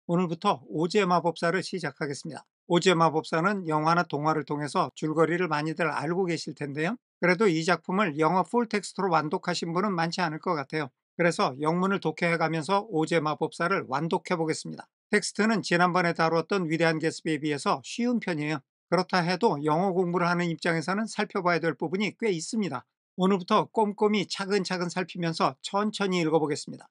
오늘부터 오즈의 마법사를 시작하겠습니다. 오즈의 마법사는 영화나 동화를 통해서 줄거리를 많이들 알고 계실 텐데요. 그래도 이 작품을 영어 풀텍스트로 완독하신 분은 많지 않을 것 같아요. 그래서 영문을 독해해가면서 오즈의 마법사를 완독해 보겠습니다. 텍스트는 지난번에 다루었던 위대한 개츠비에 비해서 쉬운 편이에요. 그렇다 해도 영어 공부를 하는 입장에서는 살펴봐야 될 부분이 꽤 있습니다. 오늘부터 꼼꼼히 차근차근 살피면서 천천히 읽어보겠습니다.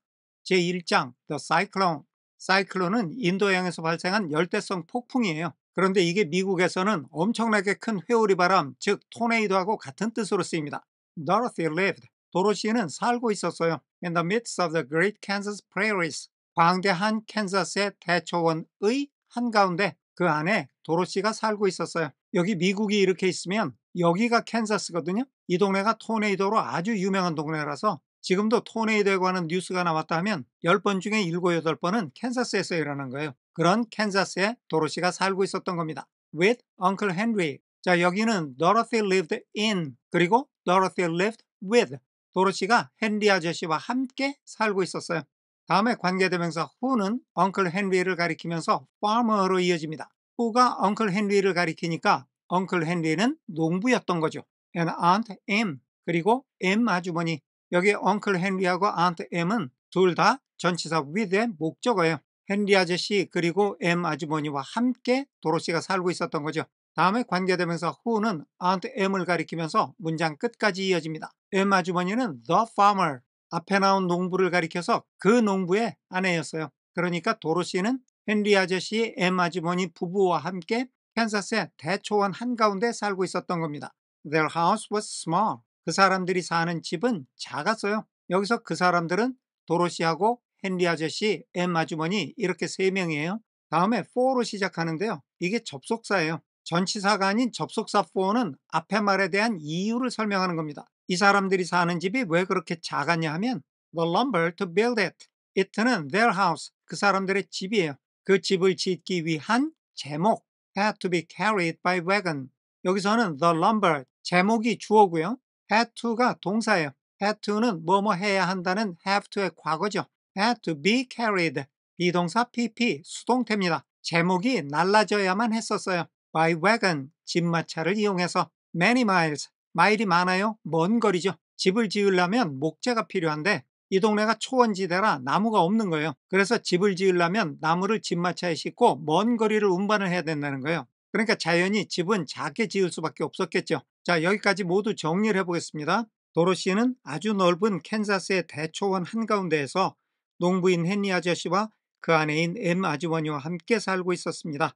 제1장 The Cyclone. 사이클론은 인도양에서 발생한 열대성 폭풍이에요. 그런데 이게 미국에서는 엄청나게 큰 회오리 바람, 즉 토네이도하고 같은 뜻으로 쓰입니다. Dorothy lived. 도로시는 살고 있었어요. In the midst of the great Kansas prairies. 광대한 캔자스의 대초원의 한가운데 그 안에 도로시가 살고 있었어요. 여기 미국이 이렇게 있으면 여기가 캔자스거든요. 이 동네가 토네이도로 아주 유명한 동네라서 지금도 토네이도에 관한 뉴스가 나왔다 하면 10번 중에 7, 8번은 캔자스에서 일어난 거예요. 그런 캔자스에 도로시가 살고 있었던 겁니다. With Uncle Henry. 자, 여기는 Dorothy lived in 그리고 Dorothy lived with. 도로시가 헨리 아저씨와 함께 살고 있었어요. 다음에 관계대명사 who는 Uncle Henry를 가리키면서 farmer로 이어집니다. who가 Uncle Henry를 가리키니까 Uncle Henry는 농부였던 거죠. And Aunt M 그리고 M 아주머니. 여기 Uncle Henry하고 Aunt M은 둘 다 전치사 with의 목적어예요. 헨리 아저씨 그리고 M 아주머니와 함께 도로시가 살고 있었던 거죠. 다음에 관계대명사 who는 Aunt M을 가리키면서 문장 끝까지 이어집니다. M 아주머니는 the farmer. 앞에 나온 농부를 가리켜서 그 농부의 아내였어요. 그러니까 도로시는 헨리 아저씨, M 아주머니 부부와 함께 캔사스의 대초원 한가운데 살고 있었던 겁니다. Their house was small. 그 사람들이 사는 집은 작았어요. 여기서 그 사람들은 도로시하고 헨리 아저씨, M 아주머니 이렇게 세 명이에요. 다음에 for로 시작하는데요. 이게 접속사예요. 전치사가 아닌 접속사 for는 앞에 말에 대한 이유를 설명하는 겁니다. 이 사람들이 사는 집이 왜 그렇게 작았냐 하면 the lumber to build it. it는 their house, 그 사람들의 집이에요. 그 집을 짓기 위한 제목 had to be carried by wagon. 여기서는 the lumber, 제목이 주어고요. had to가 동사예요. had to는 뭐뭐 해야 한다는 have to의 과거죠. had to be carried, 비동사 pp, 수동태입니다. 제목이 날라져야만 했었어요. by wagon, 집마차를 이용해서. many miles, 마일이 많아요. 먼 거리죠. 집을 지으려면 목재가 필요한데 이 동네가 초원지대라 나무가 없는 거예요. 그래서 집을 지으려면 나무를 집마차에 싣고 먼 거리를 운반을 해야 된다는 거예요. 그러니까 자연히 집은 작게 지을 수밖에 없었겠죠. 자, 여기까지 모두 정리를 해보겠습니다. 도로시는 아주 넓은 캔자스의 대초원 한가운데에서 농부인 헨리 아저씨와 그 아내인 M 아주머니와 함께 살고 있었습니다.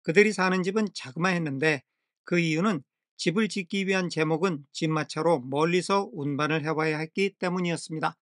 그들이 사는 집은 자그마했는데 그 이유는 집을 짓기 위한 제목은 집마차로 멀리서 운반을 해와야 했기 때문이었습니다.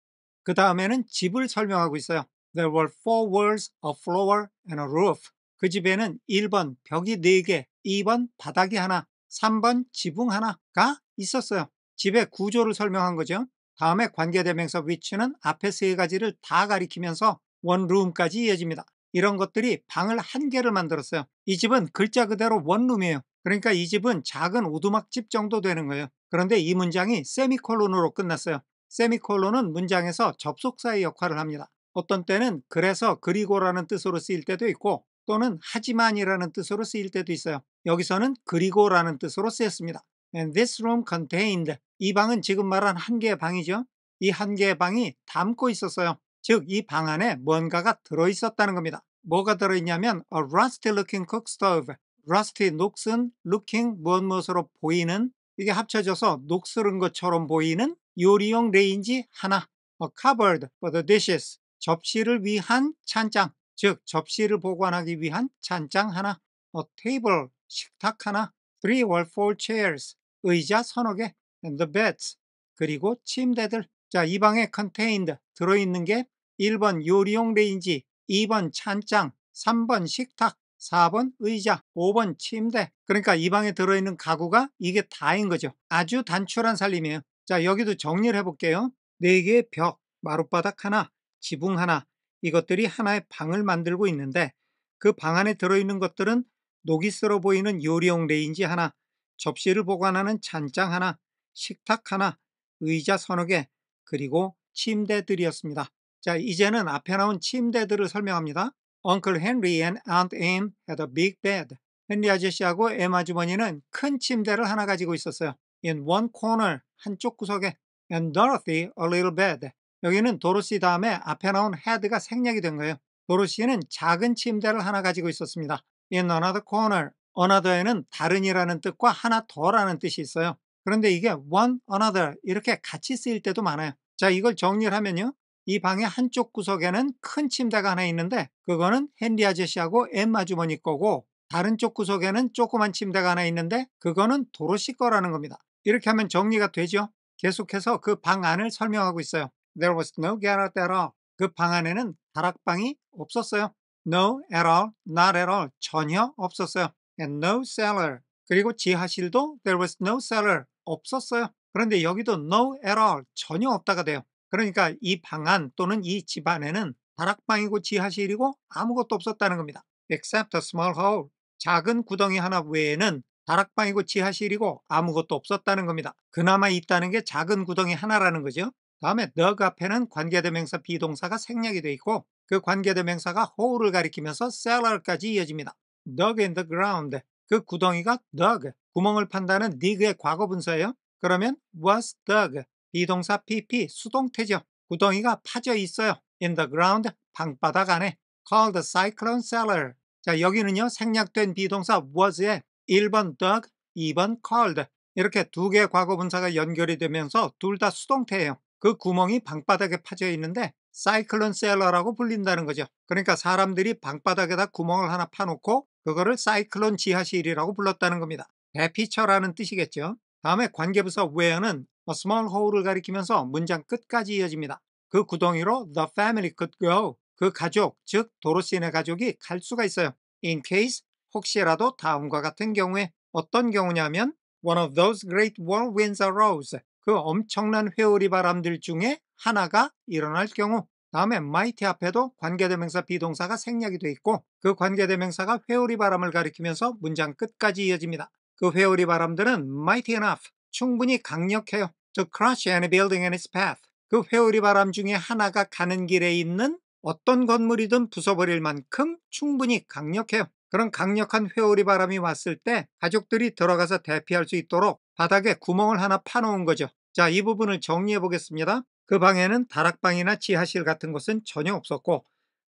그 다음에는 집을 설명하고 있어요. There were four walls, a floor, and a roof. 그 집에는 1번 벽이 4개, 2번 바닥이 하나, 3번 지붕 하나가 있었어요. 집의 구조를 설명한 거죠. 다음에 관계대명사 which는 앞에 세 가지를 다 가리키면서 one room까지 이어집니다. 이런 것들이 방을 한 개를 만들었어요. 이 집은 글자 그대로 원룸이에요. 그러니까 이 집은 작은 오두막집 정도 되는 거예요. 그런데 이 문장이 세미콜론으로 끝났어요. 세미콜론은 문장에서 접속사의 역할을 합니다. 어떤 때는 그래서 그리고라는 뜻으로 쓰일 때도 있고 또는 하지만이라는 뜻으로 쓰일 때도 있어요. 여기서는 그리고라는 뜻으로 쓰였습니다. And this room contained. 이 방은 지금 말한 한 개의 방이죠. 이 한 개의 방이 담고 있었어요. 즉, 이 방 안에 뭔가가 들어있었다는 겁니다. 뭐가 들어있냐면 a rusty looking cook stove. rusty, 녹슨, looking, 무엇으로 보이는, 이게 합쳐져서 녹슬은 것처럼 보이는 요리용 레인지 하나. a cupboard for the dishes. 접시를 위한 찬장, 즉 접시를 보관하기 위한 찬장 하나. a table, 식탁 하나. 3 or 4 chairs. 의자 서너 개. and the beds. 그리고 침대들. 자, 이 방에 contained, 들어있는 게 1번 요리용 레인지, 2번 찬장, 3번 식탁, 4번 의자, 5번 침대. 그러니까 이 방에 들어있는 가구가 이게 다인 거죠. 아주 단출한 살림이에요. 자, 여기도 정리를 해볼게요. 4개의 벽, 마룻바닥 하나, 지붕 하나, 이것들이 하나의 방을 만들고 있는데 그 방 안에 들어있는 것들은 녹이 슬어 보이는 요리용 레인지 하나, 접시를 보관하는 찬장 하나, 식탁 하나, 의자 서너 개, 그리고 침대들이었습니다. 자, 이제는 앞에 나온 침대들을 설명합니다. Uncle Henry and Aunt Em had a big bed. 헨리 아저씨하고 엠 아주머니는 큰 침대를 하나 가지고 있었어요. In one corner, 한쪽 구석에. And Dorothy, a little bed. 여기는 도로시 다음에 앞에 나온 had가 생략이 된 거예요. 도로시는 작은 침대를 하나 가지고 있었습니다. In another corner. another에는 다른이라는 뜻과 하나 더라는 뜻이 있어요. 그런데 이게 one, another 이렇게 같이 쓰일 때도 많아요. 자, 이걸 정리를 하면요. 이 방의 한쪽 구석에는 큰 침대가 하나 있는데 그거는 헨리 아저씨하고 엠 아주머니 거고 다른 쪽 구석에는 조그만 침대가 하나 있는데 그거는 도로시 거라는 겁니다. 이렇게 하면 정리가 되죠. 계속해서 그 방 안을 설명하고 있어요. There was no garret at all. 그 방 안에는 다락방이 없었어요. No at all, not at all, 전혀 없었어요. And no cellar. 그리고 지하실도 there was no cellar, 없었어요. 그런데 여기도 no at all, 전혀 없다가 돼요. 그러니까 이 방 안 또는 이 집 안에는 다락방이고 지하실이고 아무것도 없었다는 겁니다. Except a small hole. 작은 구덩이 하나 외에는 다락방이고 지하실이고 아무것도 없었다는 겁니다. 그나마 있다는 게 작은 구덩이 하나라는 거죠. 다음에 dug 앞에는 관계대명사 비동사가 생략이 돼 있고 그 관계대명사가 hole을 가리키면서 cellar까지 이어집니다. dug in the ground. 그 구덩이가 dug, 구멍을 판다는 dig의 과거분사예요. 그러면 was dug. 비동사 pp 수동태죠. 구덩이가 파져 있어요. In the ground, 방바닥 안에. Called cyclone cellar. 자, 여기는요 생략된 비동사 was에 1번 dug, 2번 called 이렇게 두 개의 과거분사가 연결이 되면서 둘 다 수동태예요. 그 구멍이 방바닥에 파져 있는데 cyclone cellar라고 불린다는 거죠. 그러니까 사람들이 방바닥에다 구멍을 하나 파놓고 그거를 사이클론 지하실이라고 불렀다는 겁니다. 대피처라는 뜻이겠죠. 다음에 관계부사 where는 a small hole을 가리키면서 문장 끝까지 이어집니다. 그 구덩이로 the family could go. 그 가족, 즉 도로시네 가족이 갈 수가 있어요. In case, 혹시라도 다음과 같은 경우에 어떤 경우냐면 one of those great whirlwinds arose. 그 엄청난 회오리 바람들 중에 하나가 일어날 경우 다음에 mighty 앞에도 관계대명사 비동사가 생략이 돼 있고 그 관계대명사가 회오리 바람을 가리키면서 문장 끝까지 이어집니다. 그 회오리 바람들은 mighty enough, 충분히 강력해요. To crush any building in its path. 그 회오리 바람 중에 하나가 가는 길에 있는 어떤 건물이든 부숴버릴 만큼 충분히 강력해요. 그런 강력한 회오리 바람이 왔을 때 가족들이 들어가서 대피할 수 있도록 바닥에 구멍을 하나 파놓은 거죠. 자, 이 부분을 정리해 보겠습니다. 그 방에는 다락방이나 지하실 같은 곳은 전혀 없었고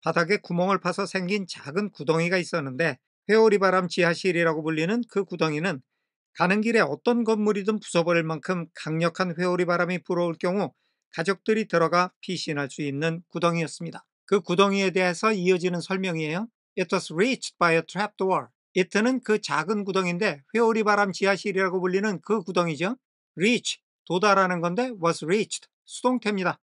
바닥에 구멍을 파서 생긴 작은 구덩이가 있었는데 회오리 바람 지하실이라고 불리는 그 구덩이는 가는 길에 어떤 건물이든 부숴버릴 만큼 강력한 회오리 바람이 불어올 경우 가족들이 들어가 피신할 수 있는 구덩이였습니다. 그 구덩이에 대해서 이어지는 설명이에요. It was reached by a trapdoor. it는 그 작은 구덩이인데 회오리 바람 지하실이라고 불리는 그 구덩이죠. reach, 도달하는 건데 was reached, 수동태입니다.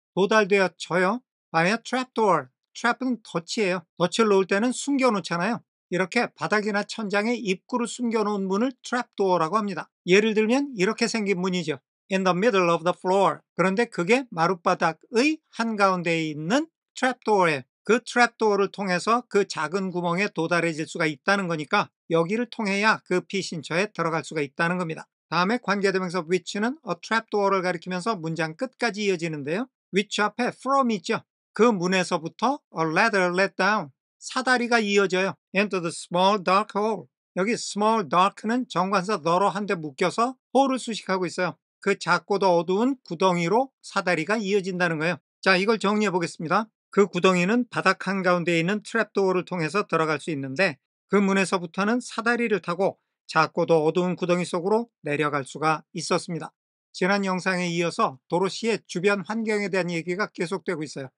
도달되었져요. by a trapdoor. trap은 덫이에요. 덫을 놓을 때는 숨겨놓잖아요. 이렇게 바닥이나 천장에 입구를 숨겨놓은 문을 trapdoor라고 합니다. 예를 들면 이렇게 생긴 문이죠. In the middle of the floor. 그런데 그게 마룻바닥의 한가운데에 있는 trapdoor예요. 그 trapdoor를 통해서 그 작은 구멍에 도달해질 수가 있다는 거니까 여기를 통해야 그 피신처에 들어갈 수가 있다는 겁니다. 다음에 관계대명사 which는 a trapdoor를 가리키면서 문장 끝까지 이어지는데요. which 앞에 from 있죠. 그 문에서부터 a ladder let down. 사다리가 이어져요. into the small dark hole. 여기 small dark는 정관사 너로 한데 묶여서 hole을 수식하고 있어요. 그 작고도 어두운 구덩이로 사다리가 이어진다는 거예요. 자, 이걸 정리해 보겠습니다. 그 구덩이는 바닥 한가운데에 있는 트랩도어를 통해서 들어갈 수 있는데 그 문에서부터는 사다리를 타고 작고도 어두운 구덩이 속으로 내려갈 수가 있었습니다. 지난 영상에 이어서 도로시의 주변 환경에 대한 얘기가 계속되고 있어요.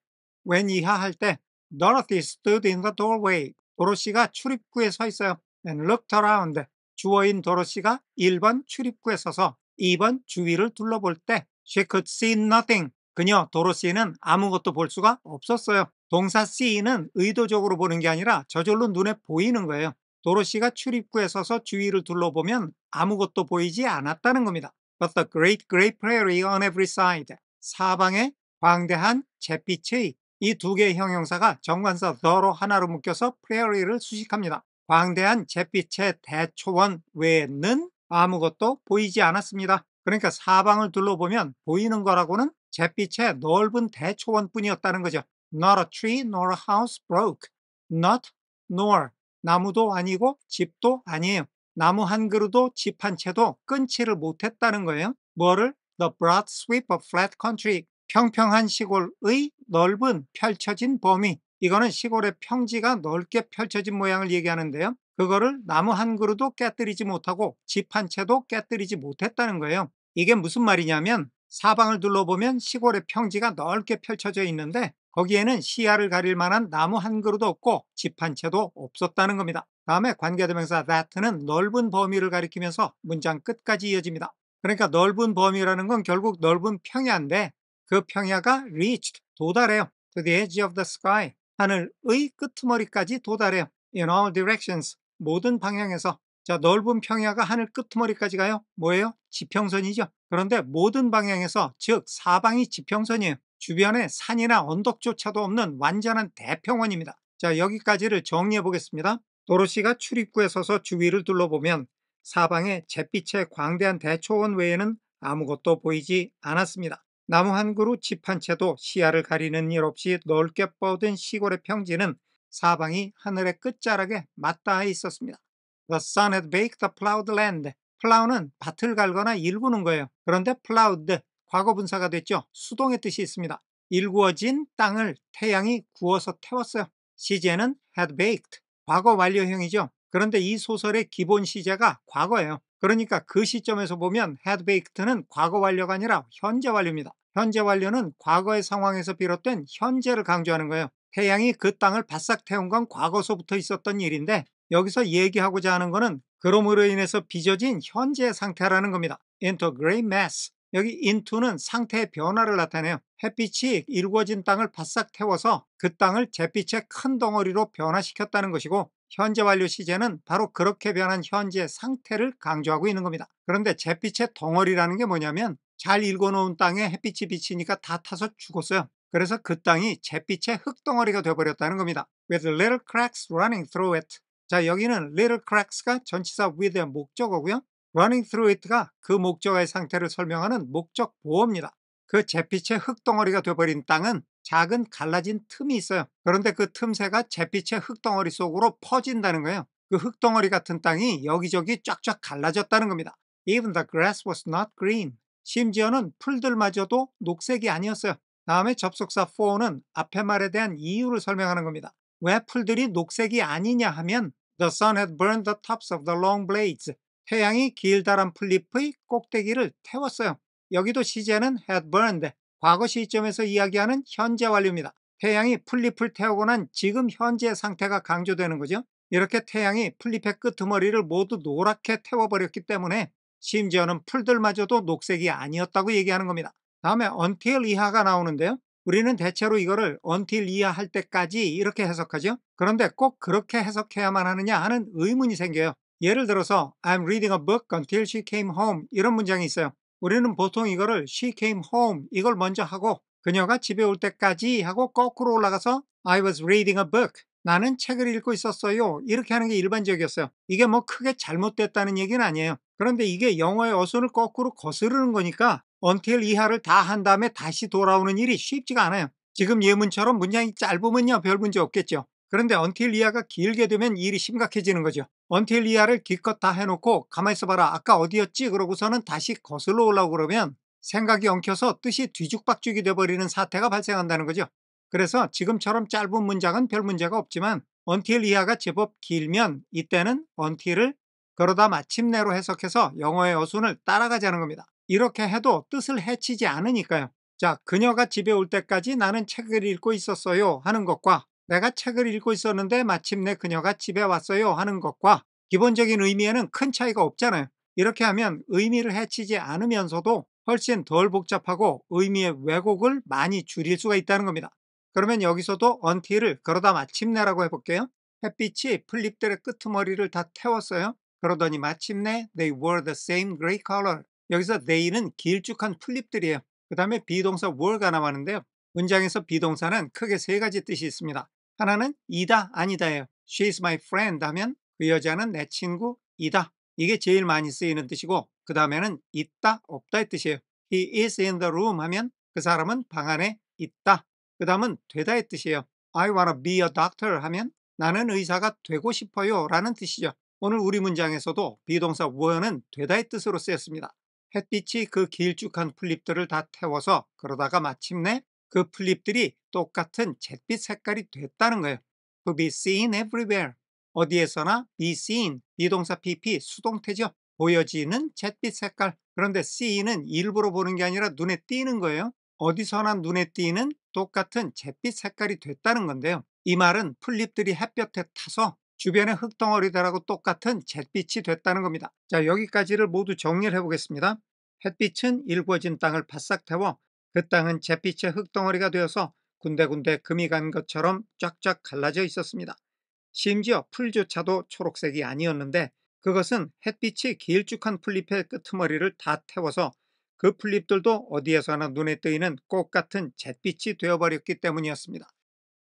웬 이하할 때 Dorothy stood in the doorway. 도로시가 출입구에 서 있어요. And looked around. 주어인 도로시가 1번 출입구에 서서 2번 주위를 둘러볼 때 She could see nothing. 그녀 도로시는 아무것도 볼 수가 없었어요. 동사 see는 의도적으로 보는 게 아니라 저절로 눈에 보이는 거예요. 도로시가 출입구에 서서 주위를 둘러보면 아무것도 보이지 않았다는 겁니다. But the great great prairie on every side. 사방에 광대한 잿빛의 이 두 개의 형용사가 정관사 the로 하나로 묶여서 prairie를 수식합니다. 광대한 잿빛의 대초원 외에는 아무것도 보이지 않았습니다. 그러니까 사방을 둘러보면 보이는 거라고는 잿빛의 넓은 대초원뿐이었다는 거죠. Not a tree nor a house broke. Not nor 나무도 아니고 집도 아니에요. 나무 한 그루도 집 한 채도 끊지를 못했다는 거예요. 뭐를? The broad sweep of flat country. 평평한 시골의 넓은 펼쳐진 범위. 이거는 시골의 평지가 넓게 펼쳐진 모양을 얘기하는데요. 그거를 나무 한 그루도 깨뜨리지 못하고 집 한 채도 깨뜨리지 못했다는 거예요. 이게 무슨 말이냐면 사방을 둘러보면 시골의 평지가 넓게 펼쳐져 있는데 거기에는 시야를 가릴 만한 나무 한 그루도 없고 집 한 채도 없었다는 겁니다. 다음에 관계대명사 that는 넓은 범위를 가리키면서 문장 끝까지 이어집니다. 그러니까 넓은 범위라는 건 결국 넓은 평야인데 그 평야가 reached, 도달해요. To the edge of the sky, 하늘의 끄트머리까지 도달해요. In all directions, 모든 방향에서. 자, 넓은 평야가 하늘 끄트머리까지 가요. 뭐예요? 지평선이죠. 그런데 모든 방향에서, 즉 사방이 지평선이에요. 주변에 산이나 언덕조차도 없는 완전한 대평원입니다. 자, 여기까지를 정리해 보겠습니다. 도로시가 출입구에 서서 주위를 둘러보면 사방에 잿빛의 광대한 대초원 외에는 아무것도 보이지 않았습니다. 나무 한 그루 집 한 채도 시야를 가리는 일 없이 넓게 뻗은 시골의 평지는 사방이 하늘의 끝자락에 맞닿아 있었습니다. The sun had baked the plowed land. plow는 밭을 갈거나 일구는 거예요. 그런데 plowed, 과거분사가 됐죠. 수동의 뜻이 있습니다. 일구어진 땅을 태양이 구워서 태웠어요. 시제는 had baked, 과거 완료형이죠. 그런데 이 소설의 기본 시제가 과거예요. 그러니까 그 시점에서 보면 had baked는 과거 완료가 아니라 현재 완료입니다. 현재 완료는 과거의 상황에서 비롯된 현재를 강조하는 거예요. 태양이 그 땅을 바싹 태운 건 과거서부터 있었던 일인데 여기서 얘기하고자 하는 거는 그럼으로 인해서 빚어진 현재의 상태라는 겁니다. into gray mass. 여기 into는 상태의 변화를 나타내요. 햇빛이 일구어진 땅을 바싹 태워서 그 땅을 잿빛의 큰 덩어리로 변화시켰다는 것이고 현재 완료 시제는 바로 그렇게 변한 현재의 상태를 강조하고 있는 겁니다. 그런데 잿빛의 덩어리라는 게 뭐냐면 잘 일궈놓은 땅에 햇빛이 비치니까 다 타서 죽었어요. 그래서 그 땅이 잿빛의 흙덩어리가 되어버렸다는 겁니다. With little cracks running through it. 자, 여기는 little cracks가 전치사 with의 목적어고요. running through it가 그 목적어의 상태를 설명하는 목적 보어입니다. 그 잿빛의 흙덩어리가 되어버린 땅은 작은 갈라진 틈이 있어요. 그런데 그 틈새가 잿빛의 흙덩어리 속으로 퍼진다는 거예요. 그 흙덩어리 같은 땅이 여기저기 쫙쫙 갈라졌다는 겁니다. Even the grass was not green. 심지어는 풀들마저도 녹색이 아니었어요. 다음에 접속사 for는 앞의 말에 대한 이유를 설명하는 겁니다. 왜 풀들이 녹색이 아니냐 하면 The sun had burned the tops of the long blades. 태양이 길다란 풀잎의 꼭대기를 태웠어요. 여기도 시제는 had burned, 과거 시점에서 이야기하는 현재 완료입니다. 태양이 풀잎을 태우고 난 지금 현재의 상태가 강조되는 거죠. 이렇게 태양이 풀잎의 끄트머리를 모두 노랗게 태워버렸기 때문에 심지어는 풀들마저도 녹색이 아니었다고 얘기하는 겁니다. 다음에 until 이하가 나오는데요. 우리는 대체로 이거를 until 이하 할 때까지 이렇게 해석하죠. 그런데 꼭 그렇게 해석해야만 하느냐 하는 의문이 생겨요. 예를 들어서 I'm reading a book until she came home 이런 문장이 있어요. 우리는 보통 이거를 she came home 이걸 먼저 하고 그녀가 집에 올 때까지 하고 거꾸로 올라가서 I was reading a book 나는 책을 읽고 있었어요 이렇게 하는 게 일반적이었어요. 이게 뭐 크게 잘못됐다는 얘기는 아니에요. 그런데 이게 영어의 어순을 거꾸로 거스르는 거니까 until 이하를 다 한 다음에 다시 돌아오는 일이 쉽지가 않아요. 지금 예문처럼 문장이 짧으면요 별 문제 없겠죠. 그런데 until 이하가 길게 되면 일이 심각해지는 거죠. until 이하를 기껏 다 해놓고 가만히 있어봐라 아까 어디였지 그러고서는 다시 거슬러 올라오고 그러면 생각이 엉켜서 뜻이 뒤죽박죽이 돼버리는 사태가 발생한다는 거죠. 그래서 지금처럼 짧은 문장은 별 문제가 없지만 until 이하가 제법 길면 이때는 until을 그러다 마침내로 해석해서 영어의 어순을 따라가자는 겁니다. 이렇게 해도 뜻을 해치지 않으니까요. 자, 그녀가 집에 올 때까지 나는 책을 읽고 있었어요 하는 것과 내가 책을 읽고 있었는데 마침내 그녀가 집에 왔어요 하는 것과 기본적인 의미에는 큰 차이가 없잖아요. 이렇게 하면 의미를 해치지 않으면서도 훨씬 덜 복잡하고 의미의 왜곡을 많이 줄일 수가 있다는 겁니다. 그러면 여기서도 until을 그러다 마침내라고 해볼게요. 햇빛이 풀잎들의 끄트머리를 다 태웠어요. 그러더니 마침내 they were the same gray color. 여기서 they는 길쭉한 풀잎들이에요. 그 다음에 비동사 were가 나왔는데요. 문장에서 비동사는 크게 세 가지 뜻이 있습니다. 하나는 이다 아니다예요. She's my friend 하면 그 여자는 내 친구이다. 이게 제일 많이 쓰이는 뜻이고 그 다음에는 있다 없다의 뜻이에요. He is in the room 하면 그 사람은 방 안에 있다. 그 다음은 되다의 뜻이에요. I wanna be a doctor 하면 나는 의사가 되고 싶어요 라는 뜻이죠. 오늘 우리 문장에서도 비동사 were는 되다의 뜻으로 쓰였습니다. 햇빛이 그 길쭉한 풀잎들을 다 태워서 그러다가 마침내 그 풀잎들이 똑같은 잿빛 색깔이 됐다는 거예요. To be seen everywhere. 어디에서나 be seen. 비동사 pp 수동태죠. 보여지는 잿빛 색깔. 그런데 see는 일부러 보는 게 아니라 눈에 띄는 거예요. 어디서나 눈에 띄는 똑같은 잿빛 색깔이 됐다는 건데요. 이 말은 풀잎들이 햇볕에 타서 주변의 흙덩어리들하고 똑같은 잿빛이 됐다는 겁니다. 자, 여기까지를 모두 정리를 해보겠습니다. 햇빛은 일구어진 땅을 바싹 태워 그 땅은 잿빛의 흙덩어리가 되어서 군데군데 금이 간 것처럼 쫙쫙 갈라져 있었습니다. 심지어 풀조차도 초록색이 아니었는데 그것은 햇빛이 길쭉한 풀잎의 끄트머리를 다 태워서 그 풀잎들도 어디에서나 눈에 띄는 꽃 같은 잿빛이 되어버렸기 때문이었습니다.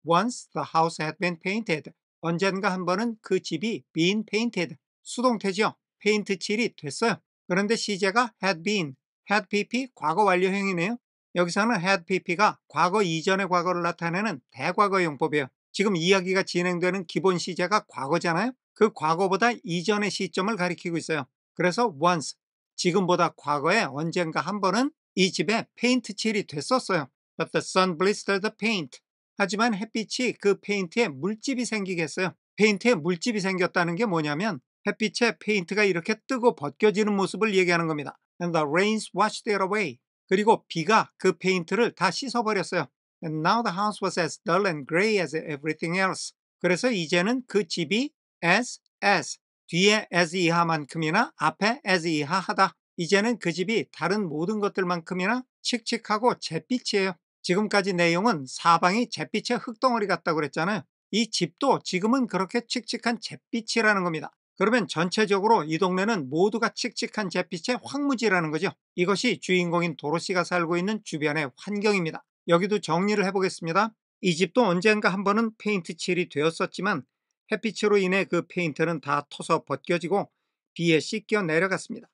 Once the house had been painted. 언젠가 한 번은 그 집이 been painted. 수동태죠. 페인트 칠이 됐어요. 그런데 시제가 had been. had pp 과거 완료형이네요. 여기서는 had pp가 과거 이전의 과거를 나타내는 대과거 용법이에요. 지금 이야기가 진행되는 기본 시제가 과거잖아요. 그 과거보다 이전의 시점을 가리키고 있어요. 그래서 once, 지금보다 과거에 언젠가 한 번은 이 집에 페인트 칠이 됐었어요. But the sun blistered the paint. 하지만 햇빛이 그 페인트에 물집이 생기겠어요. 페인트에 물집이 생겼다는 게 뭐냐면 햇빛에 페인트가 이렇게 뜨고 벗겨지는 모습을 얘기하는 겁니다. And the rains washed it away. 그리고 비가 그 페인트를 다 씻어버렸어요. And now the house was as dull and gray as everything else. 그래서 이제는 그 집이 as, 뒤에 as 이하만큼이나 앞에 as 이하하다. 이제는 그 집이 다른 모든 것들만큼이나 칙칙하고 잿빛이에요. 지금까지 내용은 사방이 잿빛의 흙덩어리 같다고 그랬잖아요. 이 집도 지금은 그렇게 칙칙한 잿빛이라는 겁니다. 그러면 전체적으로 이 동네는 모두가 칙칙한 잿빛의 황무지라는 거죠. 이것이 주인공인 도로시가 살고 있는 주변의 환경입니다. 여기도 정리를 해보겠습니다. 이 집도 언젠가 한 번은 페인트 칠이 되었었지만 햇빛으로 인해 그 페인트는 다 터서 벗겨지고 비에 씻겨 내려갔습니다.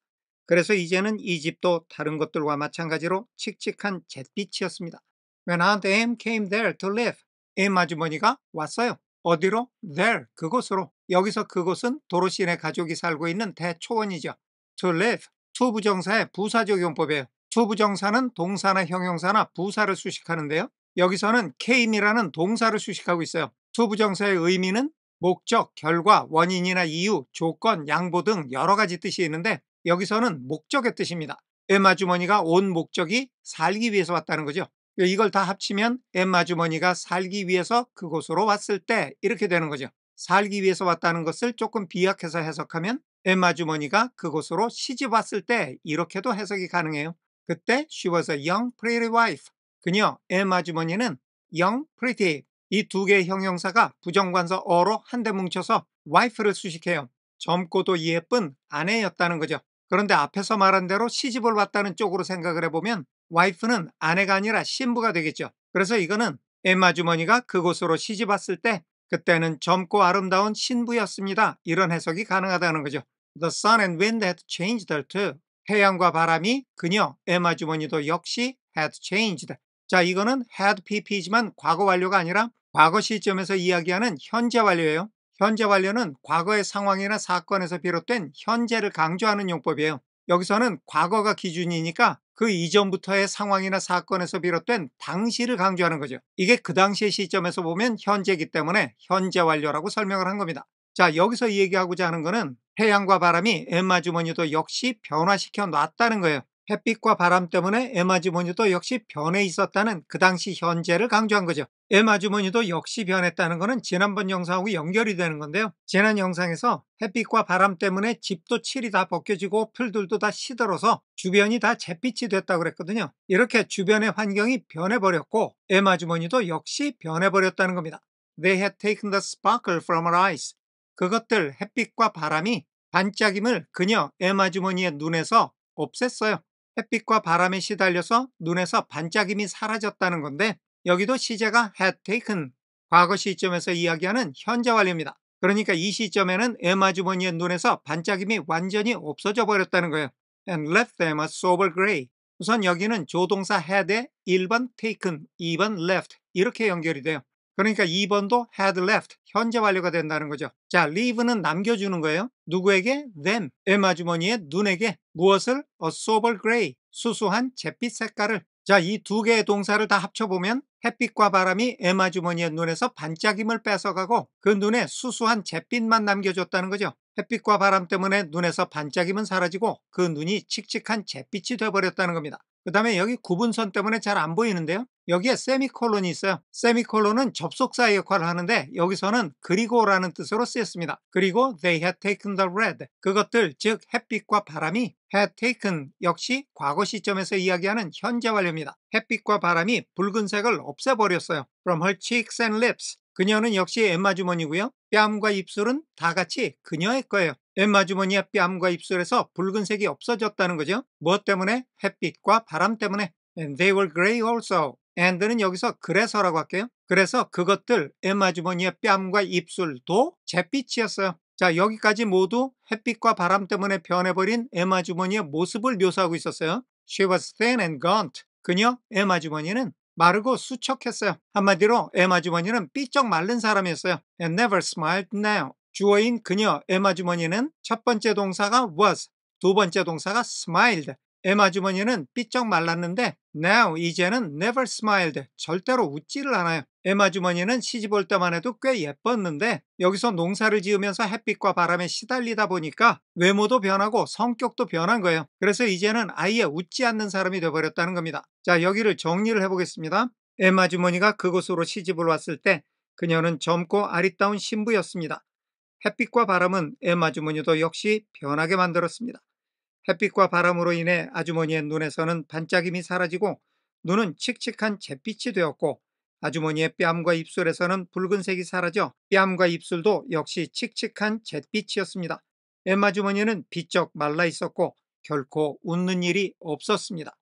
그래서 이제는 이 집도 다른 것들과 마찬가지로 칙칙한 잿빛이었습니다. When Aunt Em came there to live. 엠 아주머니가 왔어요. 어디로? There, 그곳으로. 여기서 그곳은 도로시네 가족이 살고 있는 대초원이죠. To live, to 부정사의 부사적 용법이에요. to 부정사는 동사나 형용사나 부사를 수식하는데요. 여기서는 came이라는 동사를 수식하고 있어요. to 부정사의 의미는 목적, 결과, 원인이나 이유, 조건, 양보 등 여러 가지 뜻이 있는데 여기서는 목적의 뜻입니다. 엠 아주머니가 온 목적이 살기 위해서 왔다는 거죠. 이걸 다 합치면 엠 아주머니가 살기 위해서 그곳으로 왔을 때 이렇게 되는 거죠. 살기 위해서 왔다는 것을 조금 비약해서 해석하면 엠 아주머니가 그곳으로 시집 왔을 때 이렇게도 해석이 가능해요. 그때 she was a young pretty wife. 그녀 엠 아주머니는 young pretty 이 두 개의 형용사가 부정관사 어로 한데 뭉쳐서 wife를 수식해요. 젊고도 예쁜 아내였다는 거죠. 그런데 앞에서 말한 대로 시집을 왔다는 쪽으로 생각을 해보면 와이프는 아내가 아니라 신부가 되겠죠. 그래서 이거는 엠 아주머니가 그곳으로 시집 왔을 때 그때는 젊고 아름다운 신부였습니다. 이런 해석이 가능하다는 거죠. The sun and wind had changed her too. 태양과 바람이 그녀 엠 아주머니도 역시 had changed. 자, 이거는 had pp지만 과거 완료가 아니라 과거 시점에서 이야기하는 현재 완료예요. 현재 완료는 과거의 상황이나 사건에서 비롯된 현재를 강조하는 용법이에요. 여기서는 과거가 기준이니까 그 이전부터의 상황이나 사건에서 비롯된 당시를 강조하는 거죠. 이게 그 당시의 시점에서 보면 현재이기 때문에 현재 완료라고 설명을 한 겁니다. 자, 여기서 얘기하고자 하는 거는 태양과 바람이 엠 아주머니도 역시 변화시켜 놨다는 거예요. 햇빛과 바람 때문에 엠 아주머니도 역시 변해 있었다는 그 당시 현재를 강조한 거죠. 엠 아주머니도 역시 변했다는 것은 지난번 영상하고 연결이 되는 건데요. 지난 영상에서 햇빛과 바람 때문에 집도 칠이 다 벗겨지고 풀들도 다 시들어서 주변이 다 잿빛이 됐다고 그랬거든요. 이렇게 주변의 환경이 변해버렸고 엠 아주머니도 역시 변해버렸다는 겁니다. They had taken the sparkle from her eyes. 그것들 햇빛과 바람이 반짝임을 그녀 엠 아주머니의 눈에서 없앴어요. 햇빛과 바람에 시달려서 눈에서 반짝임이 사라졌다는 건데 여기도 시제가 had taken, 과거 시점에서 이야기하는 현재 완료입니다. 그러니까 이 시점에는 엠 아주머니의 눈에서 반짝임이 완전히 없어져 버렸다는 거예요. And left them a sober gray. 우선 여기는 조동사 had에 1번 taken, 2번 left 이렇게 연결이 돼요. 그러니까 2번도 had left, 현재 완료가 된다는 거죠. 자, leave는 남겨주는 거예요. 누구에게? them, M 아주머니의 눈에게. 무엇을? a sober gray, 수수한 잿빛 색깔을. 자, 이 두 개의 동사를 다 합쳐보면 햇빛과 바람이 M 아주머니의 눈에서 반짝임을 뺏어가고 그 눈에 수수한 잿빛만 남겨줬다는 거죠. 햇빛과 바람 때문에 눈에서 반짝임은 사라지고 그 눈이 칙칙한 잿빛이 돼버렸다는 겁니다. 그 다음에 여기 구분선 때문에 잘 안 보이는데요. 여기에 세미콜론이 있어요. 세미콜론은 접속사의 역할을 하는데 여기서는 그리고라는 뜻으로 쓰였습니다. 그리고 they had taken the red. 그것들, 즉 햇빛과 바람이 had taken 역시 과거 시점에서 이야기하는 현재 완료입니다. 햇빛과 바람이 붉은색을 없애버렸어요. From her cheeks and lips. 그녀는 역시 엠마 주머니고요. 뺨과 입술은 다 같이 그녀의 거예요. 엠마 주머니의 뺨과 입술에서 붉은색이 없어졌다는 거죠. 무엇 때문에? 햇빛과 바람 때문에. And they were gray also. and는 여기서 그래서라고 할게요. 그래서 그것들, 엠마 주머니의 뺨과 입술도 잿빛이었어요. 자, 여기까지 모두 햇빛과 바람 때문에 변해버린 엠마 주머니의 모습을 묘사하고 있었어요. She was thin and gaunt. 그녀, 엠마 주머니는 마르고 수척했어요. 한마디로 엠마 주머니는 삐쩍 마른 사람이었어요. And never smiled now. 주어인 그녀, 엠마 주머니는 첫 번째 동사가 was, 두 번째 동사가 smiled. 엠마 주머니는 삐쩍 말랐는데 now, 이제는 never smiled, 절대로 웃지를 않아요. 엠마 주머니는 시집 올 때만 해도 꽤 예뻤는데 여기서 농사를 지으면서 햇빛과 바람에 시달리다 보니까 외모도 변하고 성격도 변한 거예요. 그래서 이제는 아예 웃지 않는 사람이 되어버렸다는 겁니다. 자, 여기를 정리를 해보겠습니다. 엠마 주머니가 그곳으로 시집을 왔을 때 그녀는 젊고 아리따운 신부였습니다. 햇빛과 바람은 엠마 주머니도 역시 변하게 만들었습니다. 햇빛과 바람으로 인해 아주머니의 눈에서는 반짝임이 사라지고 눈은 칙칙한 잿빛이 되었고 아주머니의 뺨과 입술에서는 붉은색이 사라져 뺨과 입술도 역시 칙칙한 잿빛이었습니다. 엠마 주머니는 비쩍 말라 있었고 결코 웃는 일이 없었습니다.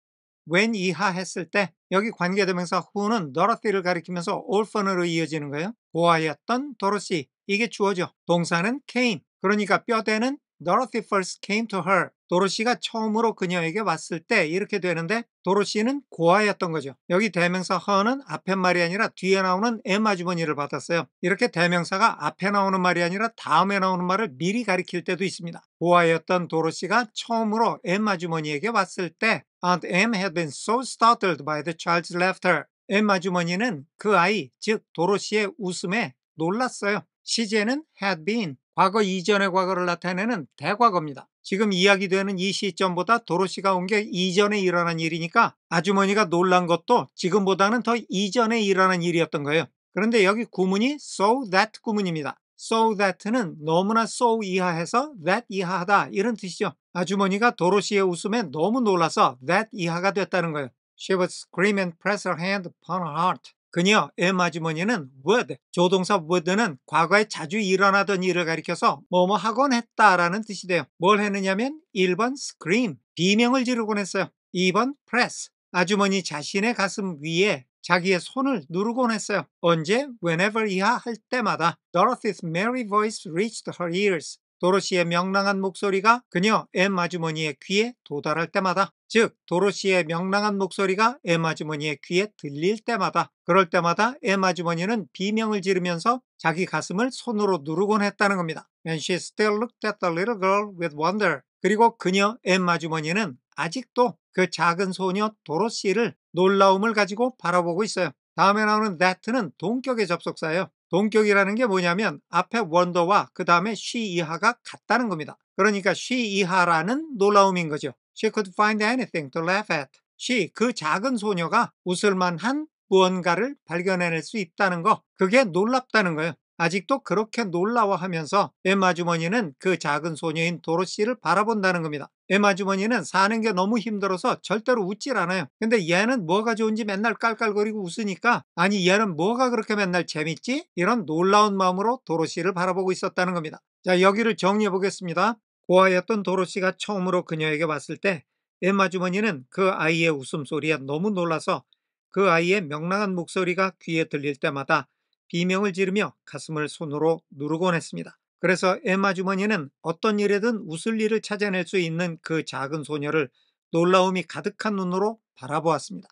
when 이하했을 때 여기 관계대명사 who는 도로시를 가리키면서 orphan으로 이어지는 거예요. 고아였던 도로시, 이게 주어죠. 동사는 came, 그러니까 뼈대는 Dorothy first came to her. 도로시가 처음으로 그녀에게 왔을 때 이렇게 되는데 도로시는 고아였던 거죠. 여기 대명사 her는 앞에 말이 아니라 뒤에 나오는 엠마 주머니를 받았어요. 이렇게 대명사가 앞에 나오는 말이 아니라 다음에 나오는 말을 미리 가리킬 때도 있습니다. 고아였던 도로시가 처음으로 엠마 주머니에게 왔을 때 Aunt Em had been so startled by the child's laughter. 엠마 주머니는 그 아이, 즉 도로시의 웃음에 놀랐어요. 시제는 had been, 과거 이전의 과거를 나타내는 대과거입니다. 지금 이야기되는 이 시점보다 도로시가 온 게 이전에 일어난 일이니까 아주머니가 놀란 것도 지금보다는 더 이전에 일어난 일이었던 거예요. 그런데 여기 구문이 so that 구문입니다. so that는 너무나 so 이하해서 that 이하하다, 이런 뜻이죠. 아주머니가 도로시의 웃음에 너무 놀라서 that 이하가 됐다는 거예요. She would scream and press her hand upon her heart. 그녀, 엠 아주머니는 would, 조동사 would는 과거에 자주 일어나던 일을 가리켜서 뭐뭐 하곤 했다라는 뜻이 돼요. 뭘 했느냐면 1번 scream, 비명을 지르곤 했어요. 2번 press, 아주머니 자신의 가슴 위에 자기의 손을 누르곤 했어요. 언제? whenever 이하 할 때마다. Dorothy's merry voice reached her ears. 도로시의 명랑한 목소리가 그녀 엠 아주머니의 귀에 도달할 때마다, 즉 도로시의 명랑한 목소리가 엠 아주머니의 귀에 들릴 때마다, 그럴 때마다 엠 아주머니는 비명을 지르면서 자기 가슴을 손으로 누르곤 했다는 겁니다. And she still looked at the little girl with wonder. 그리고 그녀 엠 아주머니는 아직도 그 작은 소녀 도로시를 놀라움을 가지고 바라보고 있어요. 다음에 나오는 that는 동격의 접속사예요. 동격이라는 게 뭐냐면 앞에 wonder와 그 다음에 she 이하가 같다는 겁니다. 그러니까 she 이하라는 놀라움인 거죠. She could find anything to laugh at. she, 그 작은 소녀가 웃을만한 무언가를 발견해낼 수 있다는 거, 그게 놀랍다는 거예요. 아직도 그렇게 놀라워하면서 엠 아주머니는 그 작은 소녀인 도로시를 바라본다는 겁니다. 엠 아주머니는 사는 게 너무 힘들어서 절대로 웃질 않아요. 근데 얘는 뭐가 좋은지 맨날 깔깔거리고 웃으니까, 아니 얘는 뭐가 그렇게 맨날 재밌지? 이런 놀라운 마음으로 도로시를 바라보고 있었다는 겁니다. 자, 여기를 정리해 보겠습니다. 고아였던 도로시가 처음으로 그녀에게 왔을 때 엠 아주머니는 그 아이의 웃음소리에 너무 놀라서 그 아이의 명랑한 목소리가 귀에 들릴 때마다 비명을 지르며 가슴을 손으로 누르곤 했습니다. 그래서 엠 아주머니는 어떤 일에든 웃을 일을 찾아낼 수 있는 그 작은 소녀를 놀라움이 가득한 눈으로 바라보았습니다.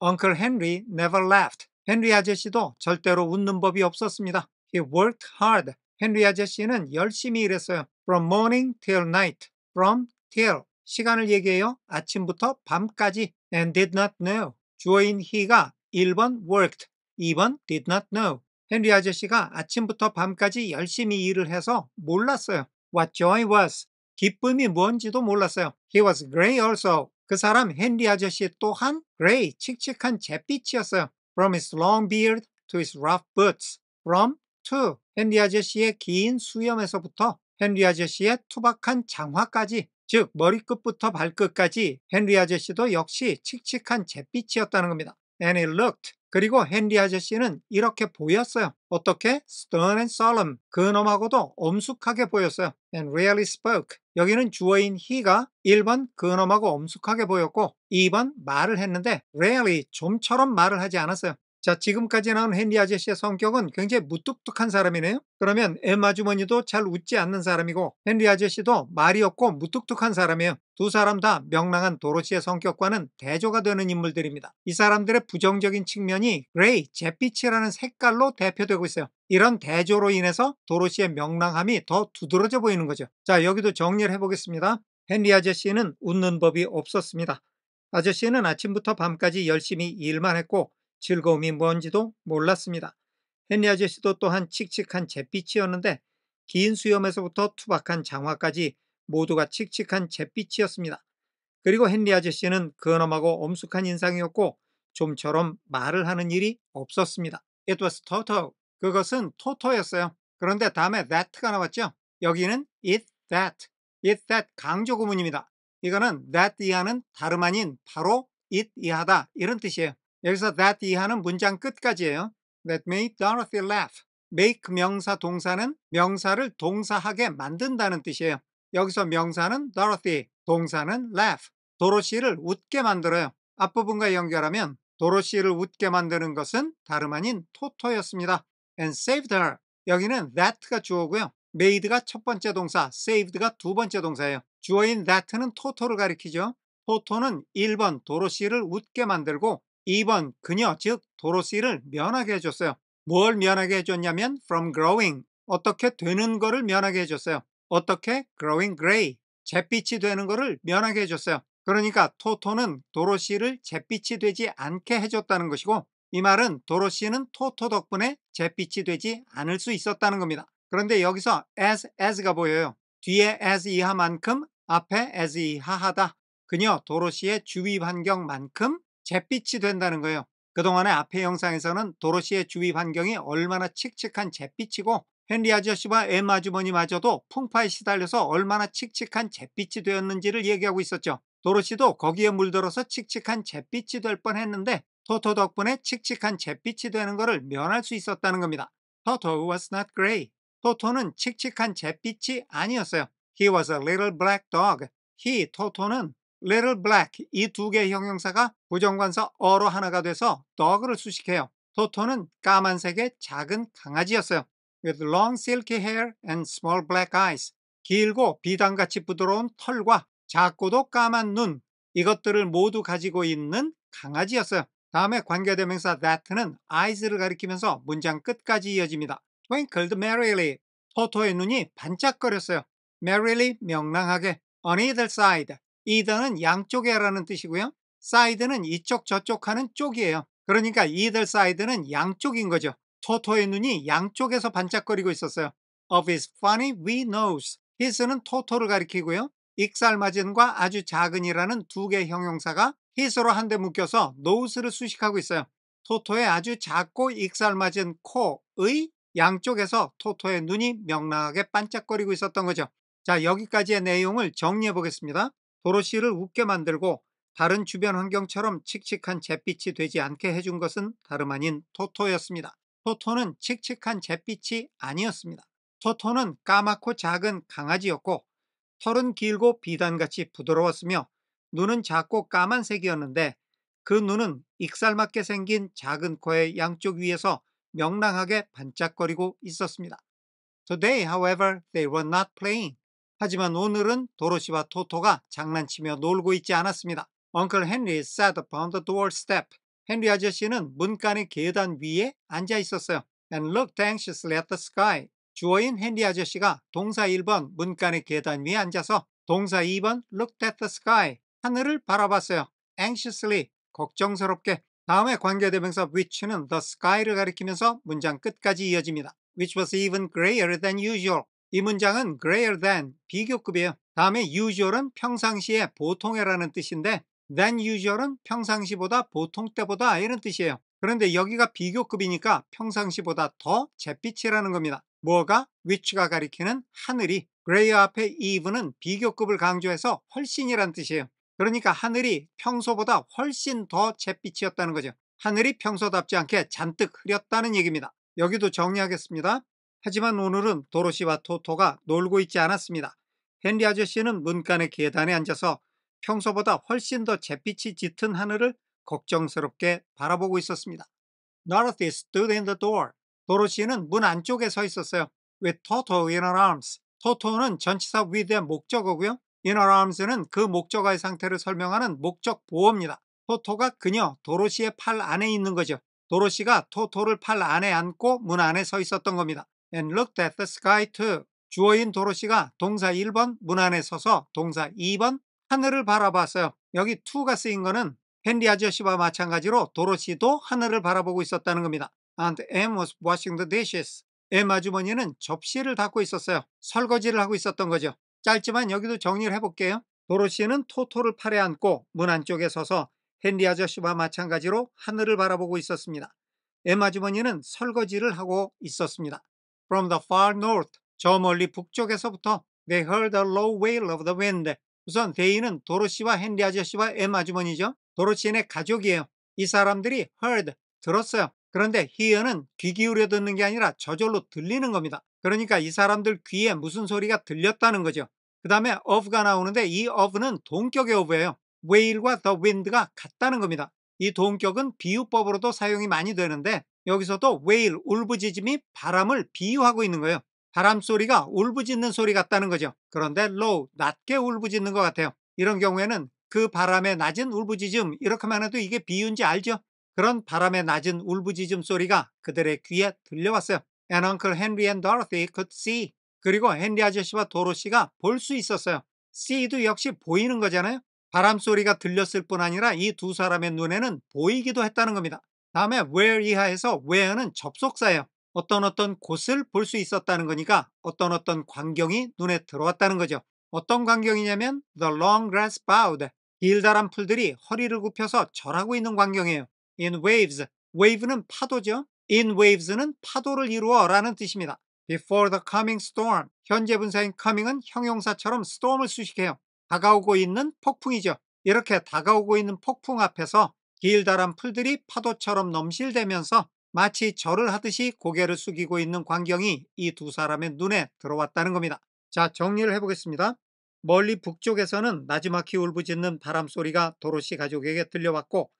Uncle Henry never laughed. 헨리 아저씨도 절대로 웃는 법이 없었습니다. He worked hard. 헨리 아저씨는 열심히 일했어요. From morning till night. From till. 시간을 얘기해요. 아침부터 밤까지. And did not know. 주어인 he가 1번 worked, 2번 did not know. 헨리 아저씨가 아침부터 밤까지 열심히 일을 해서 몰랐어요. What joy was. 기쁨이 뭔지도 몰랐어요. He was gray also. 그 사람 헨리 아저씨 또한 gray, 칙칙한 잿빛이었어요. From his long beard to his rough boots. From to. 헨리 아저씨의 긴 수염에서부터 헨리 아저씨의 투박한 장화까지, 즉 머리끝부터 발끝까지 헨리 아저씨도 역시 칙칙한 잿빛이었다는 겁니다. And it looked. 그리고 헨리 아저씨는 이렇게 보였어요. 어떻게? Stern and solemn. 근엄하고도 엄숙하게 보였어요. And rarely spoke. 여기는 주어인 he가 1번 근엄하고 엄숙하게 보였고 2번 말을 했는데 rarely 좀처럼 말을 하지 않았어요. 자, 지금까지 나온 헨리 아저씨의 성격은 굉장히 무뚝뚝한 사람이네요. 그러면 엠 아주머니도 잘 웃지 않는 사람이고 헨리 아저씨도 말이 없고 무뚝뚝한 사람이에요. 두 사람 다 명랑한 도로시의 성격과는 대조가 되는 인물들입니다. 이 사람들의 부정적인 측면이 그레이, 잿빛이라는 색깔로 대표되고 있어요. 이런 대조로 인해서 도로시의 명랑함이 더 두드러져 보이는 거죠. 자, 여기도 정리를 해보겠습니다. 헨리 아저씨는 웃는 법이 없었습니다. 아저씨는 아침부터 밤까지 열심히 일만 했고 즐거움이 뭔지도 몰랐습니다. 헨리 아저씨도 또한 칙칙한 잿빛이었는데 긴 수염에서부터 투박한 장화까지 모두가 칙칙한 잿빛이었습니다. 그리고 헨리 아저씨는 근엄하고 엄숙한 인상이었고 좀처럼 말을 하는 일이 없었습니다. It was Toto. 그것은 토토였어요. 그런데 다음에 that가 나왔죠. 여기는 it, that. it, that 강조 구문입니다. 이거는 that 이하는 다름 아닌 바로 it 이하다 이런 뜻이에요. 여기서 that 이하는 문장 끝까지예요. That made Dorothy laugh. make 명사 동사는 명사를 동사하게 만든다는 뜻이에요. 여기서 명사는 Dorothy, 동사는 laugh. 도로시를 웃게 만들어요. 앞부분과 연결하면 도로시를 웃게 만드는 것은 다름 아닌 토토였습니다. And saved her. 여기는 that가 주어고요. made가 첫 번째 동사, saved가 두 번째 동사예요. 주어인 that는 토토를 가리키죠. 토토는 1번 도로시를 웃게 만들고 2번 그녀, 즉 도로시를 면하게 해줬어요. 뭘 면하게 해줬냐면 from growing. 어떻게 되는 거를 면하게 해줬어요. 어떻게? growing gray. 잿빛이 되는 거를 면하게 해줬어요. 그러니까 토토는 도로시를 잿빛이 되지 않게 해줬다는 것이고 이 말은 도로시는 토토 덕분에 잿빛이 되지 않을 수 있었다는 겁니다. 그런데 여기서 as가 보여요. 뒤에 as 이하만큼 앞에 as 이하하다. 그녀 도로시의 주위 환경만큼 잿빛이 된다는 거예요. 그동안의 앞의 영상에서는 도로시의 주위 환경이 얼마나 칙칙한 잿빛이고 헨리 아저씨와 엠 아주머니마저도 풍파에 시달려서 얼마나 칙칙한 잿빛이 되었는지를 얘기하고 있었죠. 도로시도 거기에 물들어서 칙칙한 잿빛이 될 뻔했는데 토토 덕분에 칙칙한 잿빛이 되는 것을 면할 수 있었다는 겁니다. Toto was not gray. 토토는 칙칙한 잿빛이 아니었어요. He was a little black dog. He, 토토는 little black, 이 두 개의 형용사가 부정관사 어로 하나가 돼서 dog를 수식해요. 토토는 까만색의 작은 강아지였어요. With long silky hair and small black eyes. 길고 비단같이 부드러운 털과 작고도 까만 눈, 이것들을 모두 가지고 있는 강아지였어요. 다음에 관계대명사 that는 eyes를 가리키면서 문장 끝까지 이어집니다. Twinkled merrily. 토토의 눈이 반짝거렸어요. merrily 명랑하게. On either side. either는 양쪽에라는 뜻이고요. side는 이쪽 저쪽 하는 쪽이에요. 그러니까 either side는 양쪽인 거죠. 토토의 눈이 양쪽에서 반짝거리고 있었어요. Of his funny wee nose. his는 토토를 가리키고요. 익살맞은과 아주 작은이라는 두 개의 형용사가 his로 한데 묶여서 nose를 수식하고 있어요. 토토의 아주 작고 익살맞은 코의 양쪽에서 토토의 눈이 명랑하게 반짝거리고 있었던 거죠. 자, 여기까지의 내용을 정리해 보겠습니다. 도로시를 웃게 만들고 다른 주변 환경처럼 칙칙한 잿빛이 되지 않게 해준 것은 다름 아닌 토토였습니다. 토토는 칙칙한 잿빛이 아니었습니다. 토토는 까맣고 작은 강아지였고 털은 길고 비단같이 부드러웠으며 눈은 작고 까만색이었는데 그 눈은 익살맞게 생긴 작은 코의 양쪽 위에서 명랑하게 반짝거리고 있었습니다. Today, however, they were not playing. 하지만 오늘은 도로시와 토토가 장난치며 놀고 있지 않았습니다. Uncle Henry sat upon the doorstep. 헨리 아저씨는 문간의 계단 위에 앉아 있었어요. And looked anxiously at the sky. 주어인 헨리 아저씨가 동사 1번 문간의 계단 위에 앉아서 동사 2번 looked at the sky. 하늘을 바라봤어요. anxiously. 걱정스럽게. 다음에 관계대명사 which는 the sky를 가리키면서 문장 끝까지 이어집니다. which was even grayer than usual. 이 문장은 greater than 비교급이에요. 다음에 usual은 평상시에 보통이라는 뜻인데 than usual은 평상시보다 보통 때보다 이런 뜻이에요. 그런데 여기가 비교급이니까 평상시보다 더 잿빛이라는 겁니다. 뭐가? which가 가리키는 하늘이 greater 앞에 eve는 비교급을 강조해서 훨씬이란 뜻이에요. 그러니까 하늘이 평소보다 훨씬 더 잿빛이었다는 거죠. 하늘이 평소답지 않게 잔뜩 흐렸다는 얘기입니다. 여기도 정리하겠습니다. 하지만 오늘은 도로시와 토토가 놀고 있지 않았습니다. 헨리 아저씨는 문간의 계단에 앉아서 평소보다 훨씬 더 잿빛이 짙은 하늘을 걱정스럽게 바라보고 있었습니다. Dorothy stood in the door. 도로시는 문 안쪽에 서 있었어요. With Toto in her arms. 토토는 전치사 with의 목적어고요. in her arms는 그 목적어의 상태를 설명하는 목적 보어입니다. 토토가 그녀 도로시의 팔 안에 있는 거죠. 도로시가 토토를 팔 안에 안고 문 안에 서 있었던 겁니다. And looked at the sky too. 주어인 도로시가 동사 1번 문 안에 서서 동사 2번 하늘을 바라봤어요. 여기 to가 쓰인 거는 헨리 아저씨와 마찬가지로 도로시도 하늘을 바라보고 있었다는 겁니다. Aunt M was washing the dishes. M 아주머니는 접시를 닦고 있었어요. 설거지를 하고 있었던 거죠. 짧지만 여기도 정리를 해볼게요. 도로시는 토토를 팔에 안고 문 안쪽에 서서 헨리 아저씨와 마찬가지로 하늘을 바라보고 있었습니다. M 아주머니는 설거지를 하고 있었습니다. From the far north, 저 멀리 북쪽에서부터 they heard the low wail of the wind. 우선 they는 도로시와 헨리 아저씨와 M 아주머니죠. 도로시의 가족이에요. 이 사람들이 heard, 들었어요. 그런데 hear는 귀 기울여 듣는 게 아니라 저절로 들리는 겁니다. 그러니까 이 사람들 귀에 무슨 소리가 들렸다는 거죠. 그 다음에 of가 나오는데 이 of는 동격의 of예요. wail과 the wind가 같다는 겁니다. 이 동격은 비유법으로도 사용이 많이 되는데 여기서도 wail, 울부짖음이 바람을 비유하고 있는 거예요. 바람 소리가 울부짖는 소리 같다는 거죠. 그런데 low, 낮게 울부짖는 것 같아요. 이런 경우에는 그 바람의 낮은 울부짖음, 이렇게만 해도 이게 비유인지 알죠? 그런 바람의 낮은 울부짖음 소리가 그들의 귀에 들려왔어요. And Uncle Henry and Dorothy could see. 그리고 헨리 아저씨와 도로시가 볼 수 있었어요. see도 역시 보이는 거잖아요. 바람 소리가 들렸을 뿐 아니라 이 두 사람의 눈에는 보이기도 했다는 겁니다. 다음에 where 이하에서 where는 접속사예요. 어떤 곳을 볼 수 있었다는 거니까 어떤 광경이 눈에 들어왔다는 거죠. 어떤 광경이냐면 the long grass bowed. 길다란 풀들이 허리를 굽혀서 절하고 있는 광경이에요. in waves. wave는 파도죠. in waves는 파도를 이루어 라는 뜻입니다. before the coming storm. 현재 분사인 coming은 형용사처럼 storm을 수식해요. 다가오고 있는 폭풍이죠. 이렇게 다가오고 있는 폭풍 앞에서 길다란 풀들이 파도처럼 넘실대면서 마치 절을 하듯이 고개를 숙이고 있는 광경이 이 두 사람의 눈에 들어왔다는 겁니다. 자, 정리를 해보겠습니다. 멀리 북쪽에서는 나지막히 울부짖는 바람 소리가 도로시 가족에게 들려왔고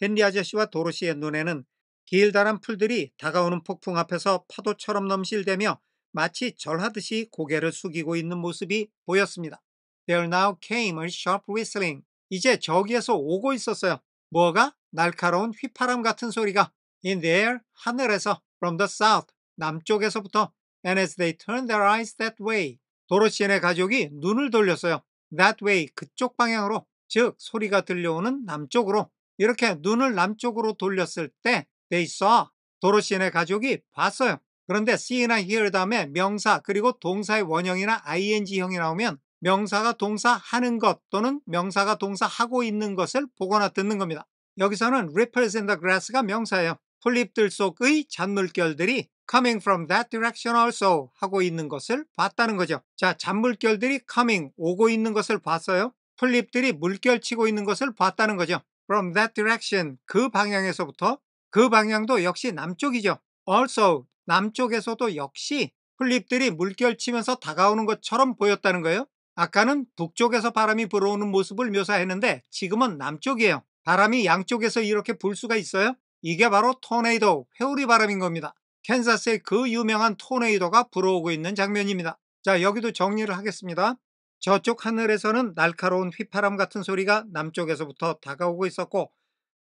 헨리 아저씨와 도로시의 눈에는 길다란 풀들이 다가오는 폭풍 앞에서 파도처럼 넘실대며 마치 절하듯이 고개를 숙이고 있는 모습이 보였습니다. There now came a sharp whistling. 이제 저기에서 오고 있었어요. 뭐가? 날카로운 휘파람 같은 소리가. In the air, 하늘에서. From the south, 남쪽에서부터. And as they turned their eyes that way. 도로시의 가족이 눈을 돌렸어요. That way, 그쪽 방향으로. 즉, 소리가 들려오는 남쪽으로. 이렇게 눈을 남쪽으로 돌렸을 때 they saw. 도로시의 가족이 봤어요. 그런데 see나 hear 다음에 명사 그리고 동사의 원형이나 ing형이 나오면 명사가 동사 하는 것 또는 명사가 동사 하고 있는 것을 보거나 듣는 겁니다. 여기서는 ripples in the grass가 명사예요. 풀잎들 속의 잔물결들이 coming from that direction also 하고 있는 것을 봤다는 거죠. 자, 잔물결들이 coming, 오고 있는 것을 봤어요. 풀잎들이 물결치고 있는 것을 봤다는 거죠. From that direction, 그 방향에서부터. 그 방향도 역시 남쪽이죠. Also, 남쪽에서도 역시 풀잎들이 물결치면서 다가오는 것처럼 보였다는 거예요. 아까는 북쪽에서 바람이 불어오는 모습을 묘사했는데 지금은 남쪽이에요. 바람이 양쪽에서 이렇게 불 수가 있어요? 이게 바로 토네이도, 회오리 바람인 겁니다. 캔자스의 그 유명한 토네이도가 불어오고 있는 장면입니다. 자, 여기도 정리를 하겠습니다. 저쪽 하늘에서는 날카로운 휘파람 같은 소리가 남쪽에서부터 다가오고 있었고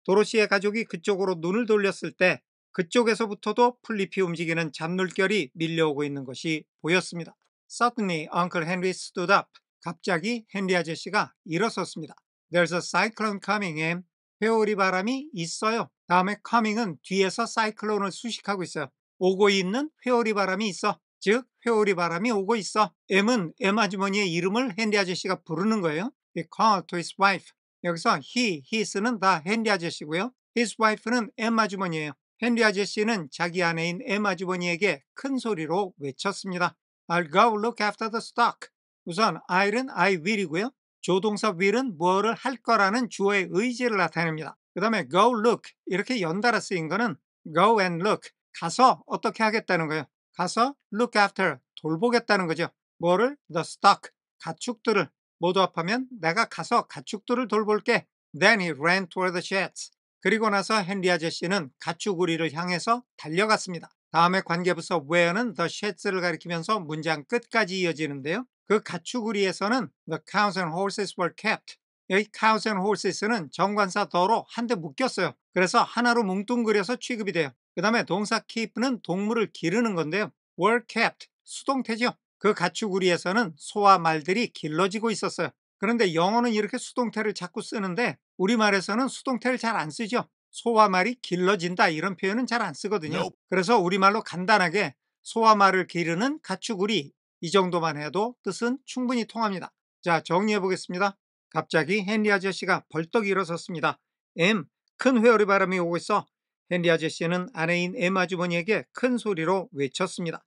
도로시의 가족이 그쪽으로 눈을 돌렸을 때 그쪽에서부터도 풀잎이 움직이는 잔물결이 밀려오고 있는 것이 보였습니다. Suddenly, Uncle Henry stood up. 갑자기 헨리 아저씨가 일어섰습니다. There's a cyclone coming, Em. 회오리 바람이 있어요. 다음에 coming은 뒤에서 사이클론을 수식하고 있어요. 오고 있는 회오리 바람이 있어. 즉 회오리 바람이 오고 있어. M은 M 아주머니의 이름을 헨리 아저씨가 부르는 거예요. He called to his wife. 여기서 his는 다 헨리 아저씨고요. his wife는 M 아주머니예요. 헨리 아저씨는 자기 아내인 M 아주머니에게 큰 소리로 외쳤습니다. I'll go look after the stock. 우선 I'은 I will이고요. 조동사 will은 뭐를 할 거라는 주어의 의지를 나타냅니다. 그 다음에 go look 이렇게 연달아 쓰인 거는 go and look 가서 어떻게 하겠다는 거예요. 가서 look after 돌보겠다는 거죠. 뭐를? the stock 가축들을 모두 합하면 내가 가서 가축들을 돌볼게. Then he ran toward the sheds. 그리고 나서 헨리 아저씨는 가축 우리를 향해서 달려갔습니다. 다음에 관계부서 where는 the sheds를 가리키면서 문장 끝까지 이어지는데요. 그 가축 우리에서는 the cows and horses were kept. 여기 cows and horses는 정관사 더로 한데 묶였어요. 그래서 하나로 뭉뚱그려서 취급이 돼요. 그 다음에 동사 keep는 동물을 기르는 건데요. were kept, 수동태죠. 그 가축 우리에서는 소와 말들이 길러지고 있었어요. 그런데 영어는 이렇게 수동태를 자꾸 쓰는데 우리말에서는 수동태를 잘 안 쓰죠. 소와 말이 길러진다 이런 표현은 잘 안 쓰거든요. 그래서 우리말로 간단하게 소와 말을 기르는 가축 우리 이 정도만 해도 뜻은 충분히 통합니다. 자, 정리해 보겠습니다. 갑자기 헨리 아저씨가 벌떡 일어섰습니다. M, 큰 회오리 바람이 오고 있어. 헨리 아저씨는 아내인 M 아주머니에게 큰 소리로 외쳤습니다.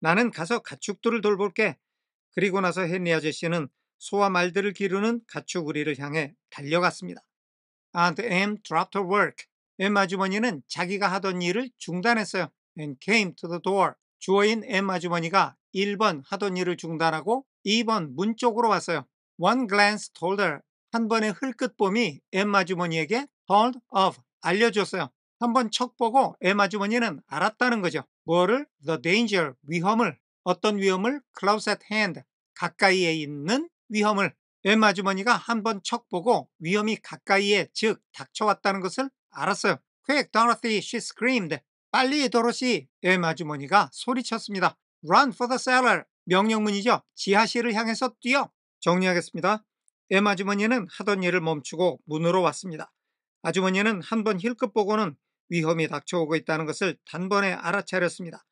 나는 가서 가축들을 돌볼게. 그리고 나서 헨리 아저씨는 소와 말들을 기르는 가축 우리를 향해 달려갔습니다. Aunt M dropped her work. M 아주머니는 자기가 하던 일을 중단했어요. And came to the door. 주어인 M 아주머니가 1번 하던 일을 중단하고 2번 문 쪽으로 왔어요. One glance told her. 한 번의 흘끗봄이 M 아주머니에게 told of 알려줬어요. 한 번 척 보고 M 아주머니는 알았다는 거죠. 뭐를? The danger, 위험을. 어떤 위험을? close at hand, 가까이에 있는 위험을. M 아주머니가 한 번 척 보고 위험이 가까이에 즉 닥쳐왔다는 것을 알았어요. Quick, Dorothy, she screamed. 빨리 도로시, M 아주머니가 소리쳤습니다. Run for the cellar. 명령문이죠. 지하실을 향해서 뛰어. 정리하겠습니다. M 아주머니는 하던 일을 멈추고 문으로 왔습니다. 아주머니는 한 번 힐끗 보고는 위험이 닥쳐오고 있다는 것을 단번에 알아차렸습니다.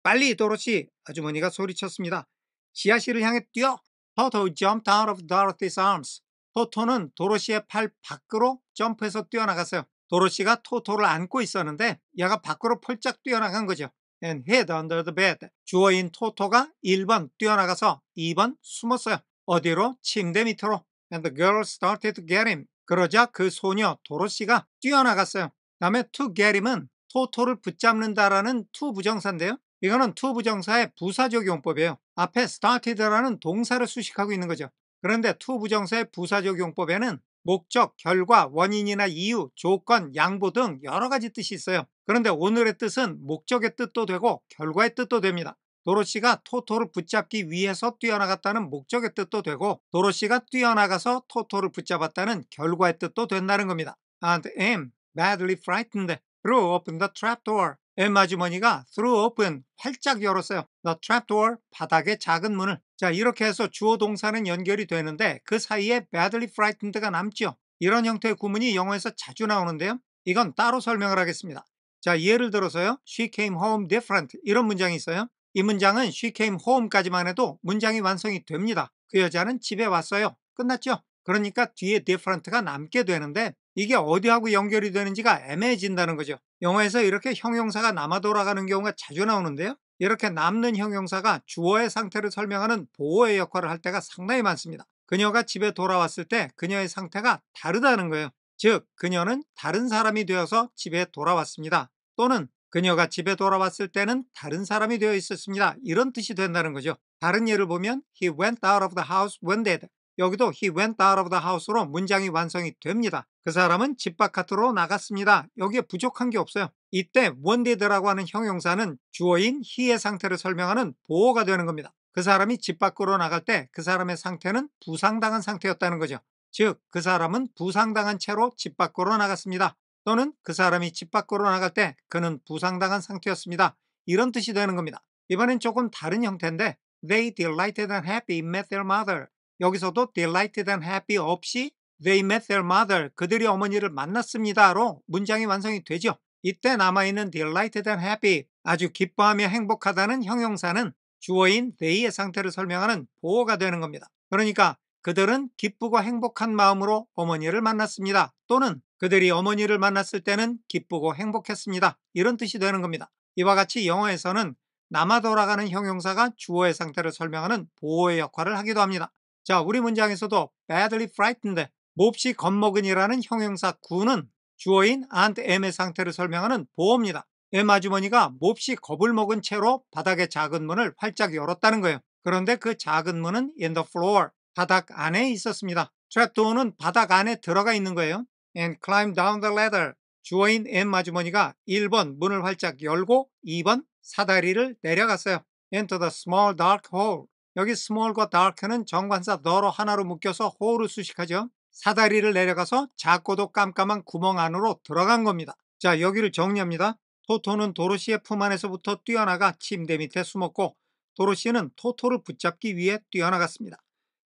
빨리 도로시, 아주머니가 소리쳤습니다. 지하실을 향해 뛰어. Toto jumped out of Dorothy's arms. 토토는 도로시의 팔 밖으로 점프해서 뛰어나갔어요. 도로시가 토토를 안고 있었는데 얘가 밖으로 펄쩍 뛰어나간 거죠. And hid under the bed. 주어인 토토가 1번 뛰어나가서 2번 숨었어요. 어디로? 침대 밑으로. And the girl started to get him. 그러자 그 소녀 도로시가 뛰어나갔어요. 다음에 to get him은 토토를 붙잡는다라는 to 부정사인데요. 이거는 to 부정사의 부사적용법이에요. 앞에 started라는 동사를 수식하고 있는 거죠. 그런데 to 부정사의 부사적용법에는 목적, 결과, 원인이나 이유, 조건, 양보 등 여러 가지 뜻이 있어요. 그런데 오늘의 뜻은 목적의 뜻도 되고 결과의 뜻도 됩니다. 도로시가 토토를 붙잡기 위해서 뛰어나갔다는 목적의 뜻도 되고 도로시가 뛰어나가서 토토를 붙잡았다는 결과의 뜻도 된다는 겁니다. Aunt M, badly frightened, threw open the trapdoor. M 아주머니가 threw open, 활짝 열었어요. The trapdoor, 바닥의 작은 문을. 자, 이렇게 해서 주어 동사는 연결이 되는데 그 사이에 badly frightened가 남죠. 이런 형태의 구문이 영어에서 자주 나오는데요. 이건 따로 설명을 하겠습니다. 자, 예를 들어서요. She came home different 이런 문장이 있어요. 이 문장은 she came home까지만 해도 문장이 완성이 됩니다. 그 여자는 집에 왔어요. 끝났죠? 그러니까 뒤에 different가 남게 되는데 이게 어디하고 연결이 되는지가 애매해진다는 거죠. 영어에서 이렇게 형용사가 남아 돌아가는 경우가 자주 나오는데요. 이렇게 남는 형용사가 주어의 상태를 설명하는 보어의 역할을 할 때가 상당히 많습니다. 그녀가 집에 돌아왔을 때 그녀의 상태가 다르다는 거예요. 즉, 그녀는 다른 사람이 되어서 집에 돌아왔습니다. 또는 그녀가 집에 돌아왔을 때는 다른 사람이 되어 있었습니다. 이런 뜻이 된다는 거죠. 다른 예를 보면 He went out of the house when dead. 여기도 he went out of the house로 문장이 완성이 됩니다. 그 사람은 집 바깥으로 나갔습니다. 여기에 부족한 게 없어요. 이때 wanted라고 하는 형용사는 주어인 he의 상태를 설명하는 보어가 되는 겁니다. 그 사람이 집 밖으로 나갈 때 그 사람의 상태는 부상당한 상태였다는 거죠. 즉, 그 사람은 부상당한 채로 집 밖으로 나갔습니다. 또는 그 사람이 집 밖으로 나갈 때 그는 부상당한 상태였습니다. 이런 뜻이 되는 겁니다. 이번엔 조금 다른 형태인데 They delighted and happy met their mother. 여기서도 delighted and happy 없이 They met their mother. 그들이 어머니를 만났습니다로 문장이 완성이 되죠. 이때 남아있는 delighted and happy, 아주 기뻐하며 행복하다는 형용사는 주어인 they의 상태를 설명하는 보어가 되는 겁니다. 그러니까 그들은 기쁘고 행복한 마음으로 어머니를 만났습니다. 또는 그들이 어머니를 만났을 때는 기쁘고 행복했습니다. 이런 뜻이 되는 겁니다. 이와 같이 영어에서는 남아 돌아가는 형용사가 주어의 상태를 설명하는 보어의 역할을 하기도 합니다. 자, 우리 문장에서도 badly frightened, 몹시 겁먹은이라는 형용사 구는 주어인 aunt M의 상태를 설명하는 보어입니다. M 아주머니가 몹시 겁을 먹은 채로 바닥의 작은 문을 활짝 열었다는 거예요. 그런데 그 작은 문은 in the floor, 바닥 안에 있었습니다. 트랩도어는 바닥 안에 들어가 있는 거예요. And climbed down the ladder. 주어인 M 아주머니가 1번 문을 활짝 열고 2번 사다리를 내려갔어요. Into the small dark hole. 여기 small과 dark는 정관사 the로 하나로 묶여서 hole을 수식하죠. 사다리를 내려가서 작고도 깜깜한 구멍 안으로 들어간 겁니다. 자, 여기를 정리합니다. 토토는 도로시의 품 안에서부터 뛰어나가 침대 밑에 숨었고 도로시는 토토를 붙잡기 위해 뛰어나갔습니다.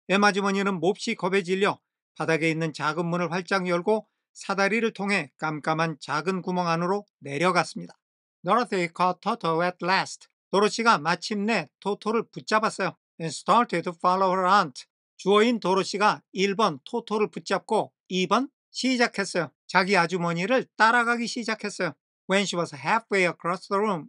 엠 아주머니는 몹시 겁에 질려 바닥에 있는 작은 문을 활짝 열고 사다리를 통해 깜깜한 작은 구멍 안으로 내려갔습니다. Dorothy caught Toto at last. 도로시가 마침내 토토를 붙잡았어요. And started to follow her aunt. 주어인 도로시가 1번 토토를 붙잡고 2번 시작했어요. 자기 아주머니를 따라가기 시작했어요. When she was halfway across the room,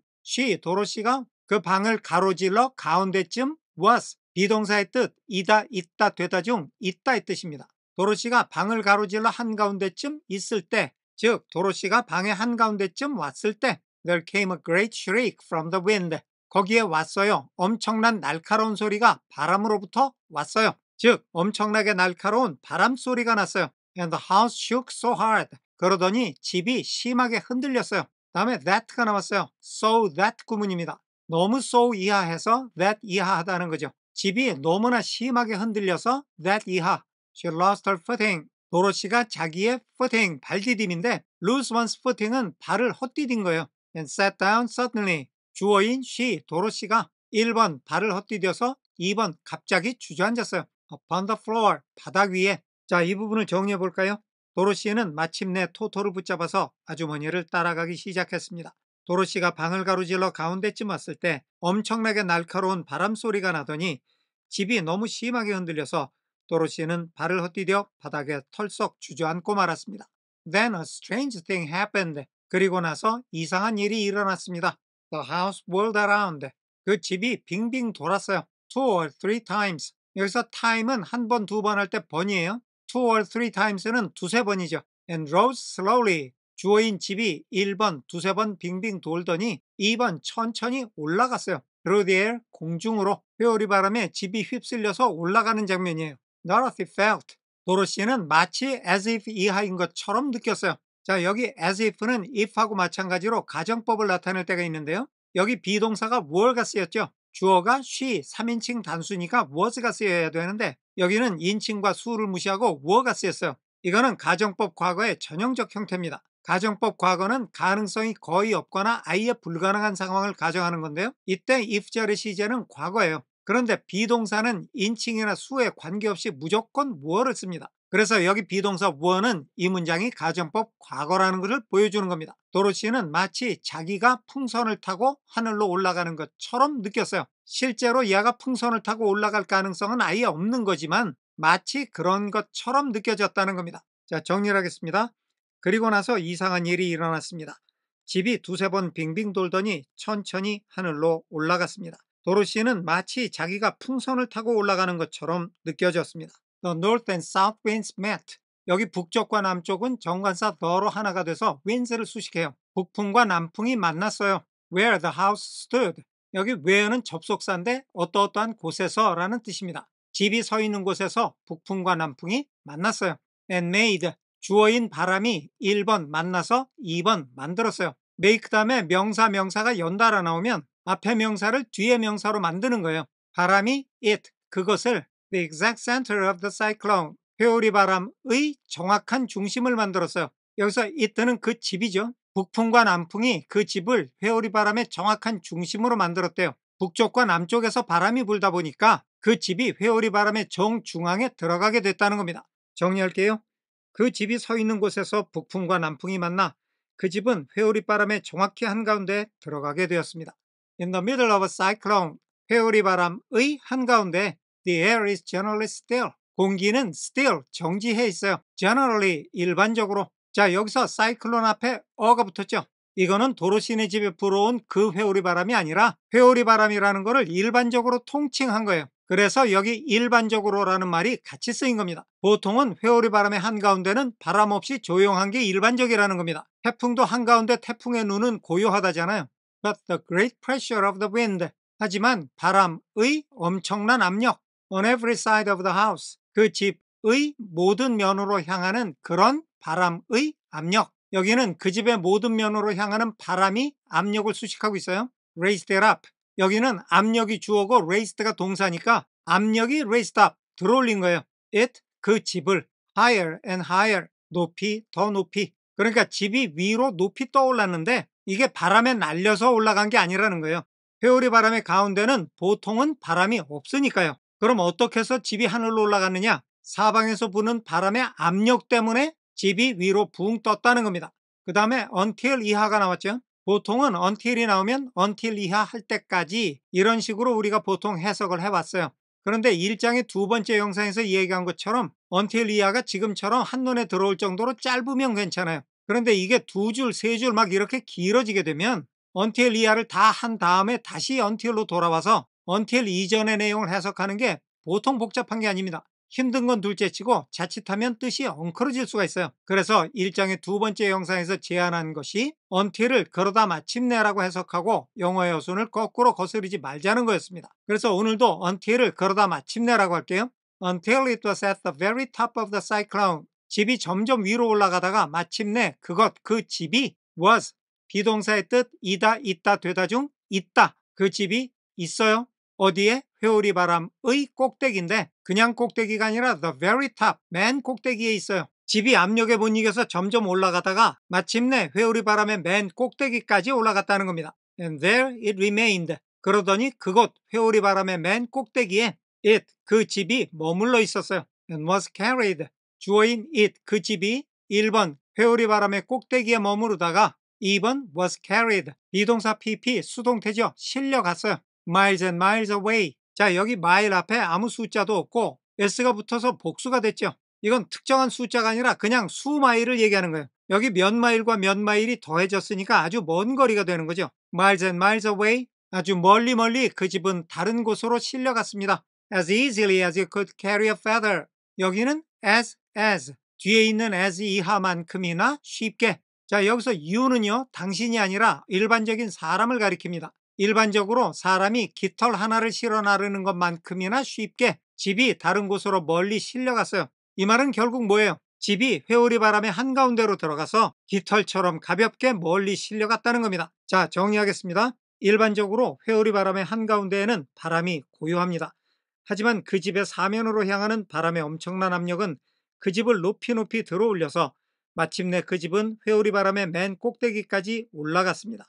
도로시가 그 방을 가로질러 가운데쯤 was, 비동사의 뜻, 이다, 있다, 되다 중 있다의 뜻입니다. 도로시가 방을 가로질러 한가운데쯤 있을 때, 즉 도로시가 방의 한가운데쯤 왔을 때 There came a great shriek from the wind. 거기에 왔어요. 엄청난 날카로운 소리가 바람으로부터 왔어요. 즉 엄청나게 날카로운 바람 소리가 났어요. And the house shook so hard. 그러더니 집이 심하게 흔들렸어요. 다음에 that가 나왔어요. So that 구문입니다. 너무 so 이하해서 that 이하하다는 거죠. 집이 너무나 심하게 흔들려서 that 이하. She lost her footing. 도로시가 자기의 footing, 발디딤인데 lose one's footing은 발을 헛디딘 거예요. And sat down suddenly. 주어인 she, 도로시가 1번 발을 헛디뎌서 2번 갑자기 주저앉았어요. Upon the floor, 바닥 위에. 자, 이 부분을 정리해 볼까요? 도로시는 마침내 토토를 붙잡아서 아주머니를 따라가기 시작했습니다. 도로시가 방을 가로질러 가운데쯤 왔을 때 엄청나게 날카로운 바람 소리가 나더니 집이 너무 심하게 흔들려서 도로시는 발을 헛디뎌 바닥에 털썩 주저앉고 말았습니다. Then a strange thing happened. 그리고 나서 이상한 일이 일어났습니다. The house whirled around. 그 집이 빙빙 돌았어요. 2 or 3 times. 여기서 time은 한 번, 두 번 할 때 번이에요. 2 or 3 times는 두세 번이죠. And rose slowly. 주어인 집이 1번, 두세 번 빙빙 돌더니 2번 천천히 올라갔어요. Through the air, 공중으로. 회오리 바람에 집이 휩쓸려서 올라가는 장면이에요. Dorothy felt. 도로시는 마치 as if 이하인 것처럼 느꼈어요. 자, 여기 as if는 if하고 마찬가지로 가정법을 나타낼 때가 있는데요. 여기 비동사가 were가 쓰였죠. 주어가 she, 3인칭 단수니까 was가 쓰여야 되는데 여기는 인칭과 수를 무시하고 were가 쓰였어요. 이거는 가정법 과거의 전형적 형태입니다. 가정법 과거는 가능성이 거의 없거나 아예 불가능한 상황을 가정하는 건데요. 이때 if 절의 시제는 과거예요. 그런데 비동사는 인칭이나 수에 관계없이 무조건 were를 씁니다. 그래서 여기 비동사 were는 이 문장이 가정법 과거라는 것을 보여주는 겁니다. 도로시는 마치 자기가 풍선을 타고 하늘로 올라가는 것처럼 느꼈어요. 실제로 얘가 풍선을 타고 올라갈 가능성은 아예 없는 거지만 마치 그런 것처럼 느껴졌다는 겁니다. 자, 정리를 하겠습니다. 그리고 나서 이상한 일이 일어났습니다. 집이 두세 번 빙빙 돌더니 천천히 하늘로 올라갔습니다. 도로시는 마치 자기가 풍선을 타고 올라가는 것처럼 느껴졌습니다. The north and south winds met. 여기 북쪽과 남쪽은 정관사 the로 하나가 돼서 winds를 수식해요. 북풍과 남풍이 만났어요. Where the house stood. 여기 where는 접속사인데 어떠어떠한 곳에서 라는 뜻입니다. 집이 서 있는 곳에서 북풍과 남풍이 만났어요. And made. 주어인 바람이 1번 만나서 2번 만들었어요. make 다음에 명사가 연달아 나오면 앞에 명사를 뒤에 명사로 만드는 거예요. 바람이 it, 그것을 the exact center of the cyclone, 회오리 바람의 정확한 중심을 만들었어요. 여기서 it는 그 집이죠. 북풍과 남풍이 그 집을 회오리 바람의 정확한 중심으로 만들었대요. 북쪽과 남쪽에서 바람이 불다 보니까 그 집이 회오리 바람의 정중앙에 들어가게 됐다는 겁니다. 정리할게요. 그 집이 서 있는 곳에서 북풍과 남풍이 만나 그 집은 회오리 바람의 정확히 한가운데 들어가게 되었습니다. In the middle of a cyclone, 회오리 바람의 한가운데 the air is generally still. 공기는 still, 정지해 있어요. generally, 일반적으로. 자, 여기서 사이클론 앞에 어가 붙었죠. 이거는 도로시네 집에 불어온 그 회오리 바람이 아니라 회오리 바람이라는 거를 일반적으로 통칭한 거예요. 그래서 여기 일반적으로라는 말이 같이 쓰인 겁니다. 보통은 회오리 바람의 한가운데는 바람 없이 조용한 게 일반적이라는 겁니다. 태풍도 한가운데 태풍의 눈은 고요하다잖아요. But the great pressure of the wind. 하지만 바람의 엄청난 압력 on every side of the house. 그 집의 모든 면으로 향하는 그런 바람의 압력. 여기는 그 집의 모든 면으로 향하는 바람이 압력을 수식하고 있어요. raised it up. 여기는 압력이 주어고 raised가 동사니까 압력이 raised up, 들어올린 거예요. it, 그 집을 higher and higher, 높이, 더 높이. 그러니까 집이 위로 높이 떠올랐는데 이게 바람에 날려서 올라간 게 아니라는 거예요. 회오리 바람의 가운데는 보통은 바람이 없으니까요. 그럼 어떻게 해서 집이 하늘로 올라갔느냐? 사방에서 부는 바람의 압력 때문에 집이 위로 붕 떴다는 겁니다. 그 다음에 until 이하가 나왔죠. 보통은 until이 나오면 until 이하 할 때까지 이런 식으로 우리가 보통 해석을 해왔어요. 그런데 1장의 두 번째 영상에서 얘기한 것처럼 until 이하가 지금처럼 한눈에 들어올 정도로 짧으면 괜찮아요. 그런데 이게 두 줄, 세 줄 막 이렇게 길어지게 되면 until 이하를 다 한 다음에 다시 until로 돌아와서 until 이전의 내용을 해석하는 게 보통 복잡한 게 아닙니다. 힘든 건 둘째치고 자칫하면 뜻이 엉클어질 수가 있어요. 그래서 1장의 두 번째 영상에서 제안한 것이 until을 그러다 마침내라고 해석하고 영어의 어순을 거꾸로 거스르지 말자는 거였습니다. 그래서 오늘도 until을 그러다 마침내라고 할게요. Until it was at the very top of the cyclone. 집이 점점 위로 올라가다가 마침내 그 집이 was 비동사의 뜻 이다, 있다, 되다 중 있다. 그 집이 있어요. 어디에? 회오리 바람의 꼭대기인데 그냥 꼭대기가 아니라 the very top, 맨 꼭대기에 있어요. 집이 압력에 못 이겨서 점점 올라가다가 마침내 회오리 바람의 맨 꼭대기까지 올라갔다는 겁니다. And there it remained. 그러더니 그곳 회오리 바람의 맨 꼭대기에 it, 그 집이 머물러 있었어요. And was carried. 주어인 it, 그 집이 1번 회오리 바람의 꼭대기에 머무르다가 2번 was carried. 비동사 pp 수동태죠. 실려갔어요. miles and miles away. 자, 여기 mile 앞에 아무 숫자도 없고 s가 붙어서 복수가 됐죠. 이건 특정한 숫자가 아니라 그냥 수마일을 얘기하는 거예요. 여기 몇 마일과 몇 마일이 더해졌으니까 아주 먼 거리가 되는 거죠. miles and miles away. 아주 멀리 그 집은 다른 곳으로 실려갔습니다. as easily as you could carry a feather. 여기는 as 뒤에 있는 as 이하만큼이나 쉽게. 자, 여기서 you는요, 당신이 아니라 일반적인 사람을 가리킵니다. 일반적으로 사람이 깃털 하나를 실어 나르는 것만큼이나 쉽게 집이 다른 곳으로 멀리 실려갔어요. 이 말은 결국 뭐예요? 집이 회오리 바람의 한가운데로 들어가서 깃털처럼 가볍게 멀리 실려갔다는 겁니다. 자, 정리하겠습니다. 일반적으로 회오리 바람의 한가운데에는 바람이 고요합니다. 하지만 그 집의 사면으로 향하는 바람의 엄청난 압력은 그 집을 높이 들어올려서 마침내 그 집은 회오리 바람의 맨 꼭대기까지 올라갔습니다.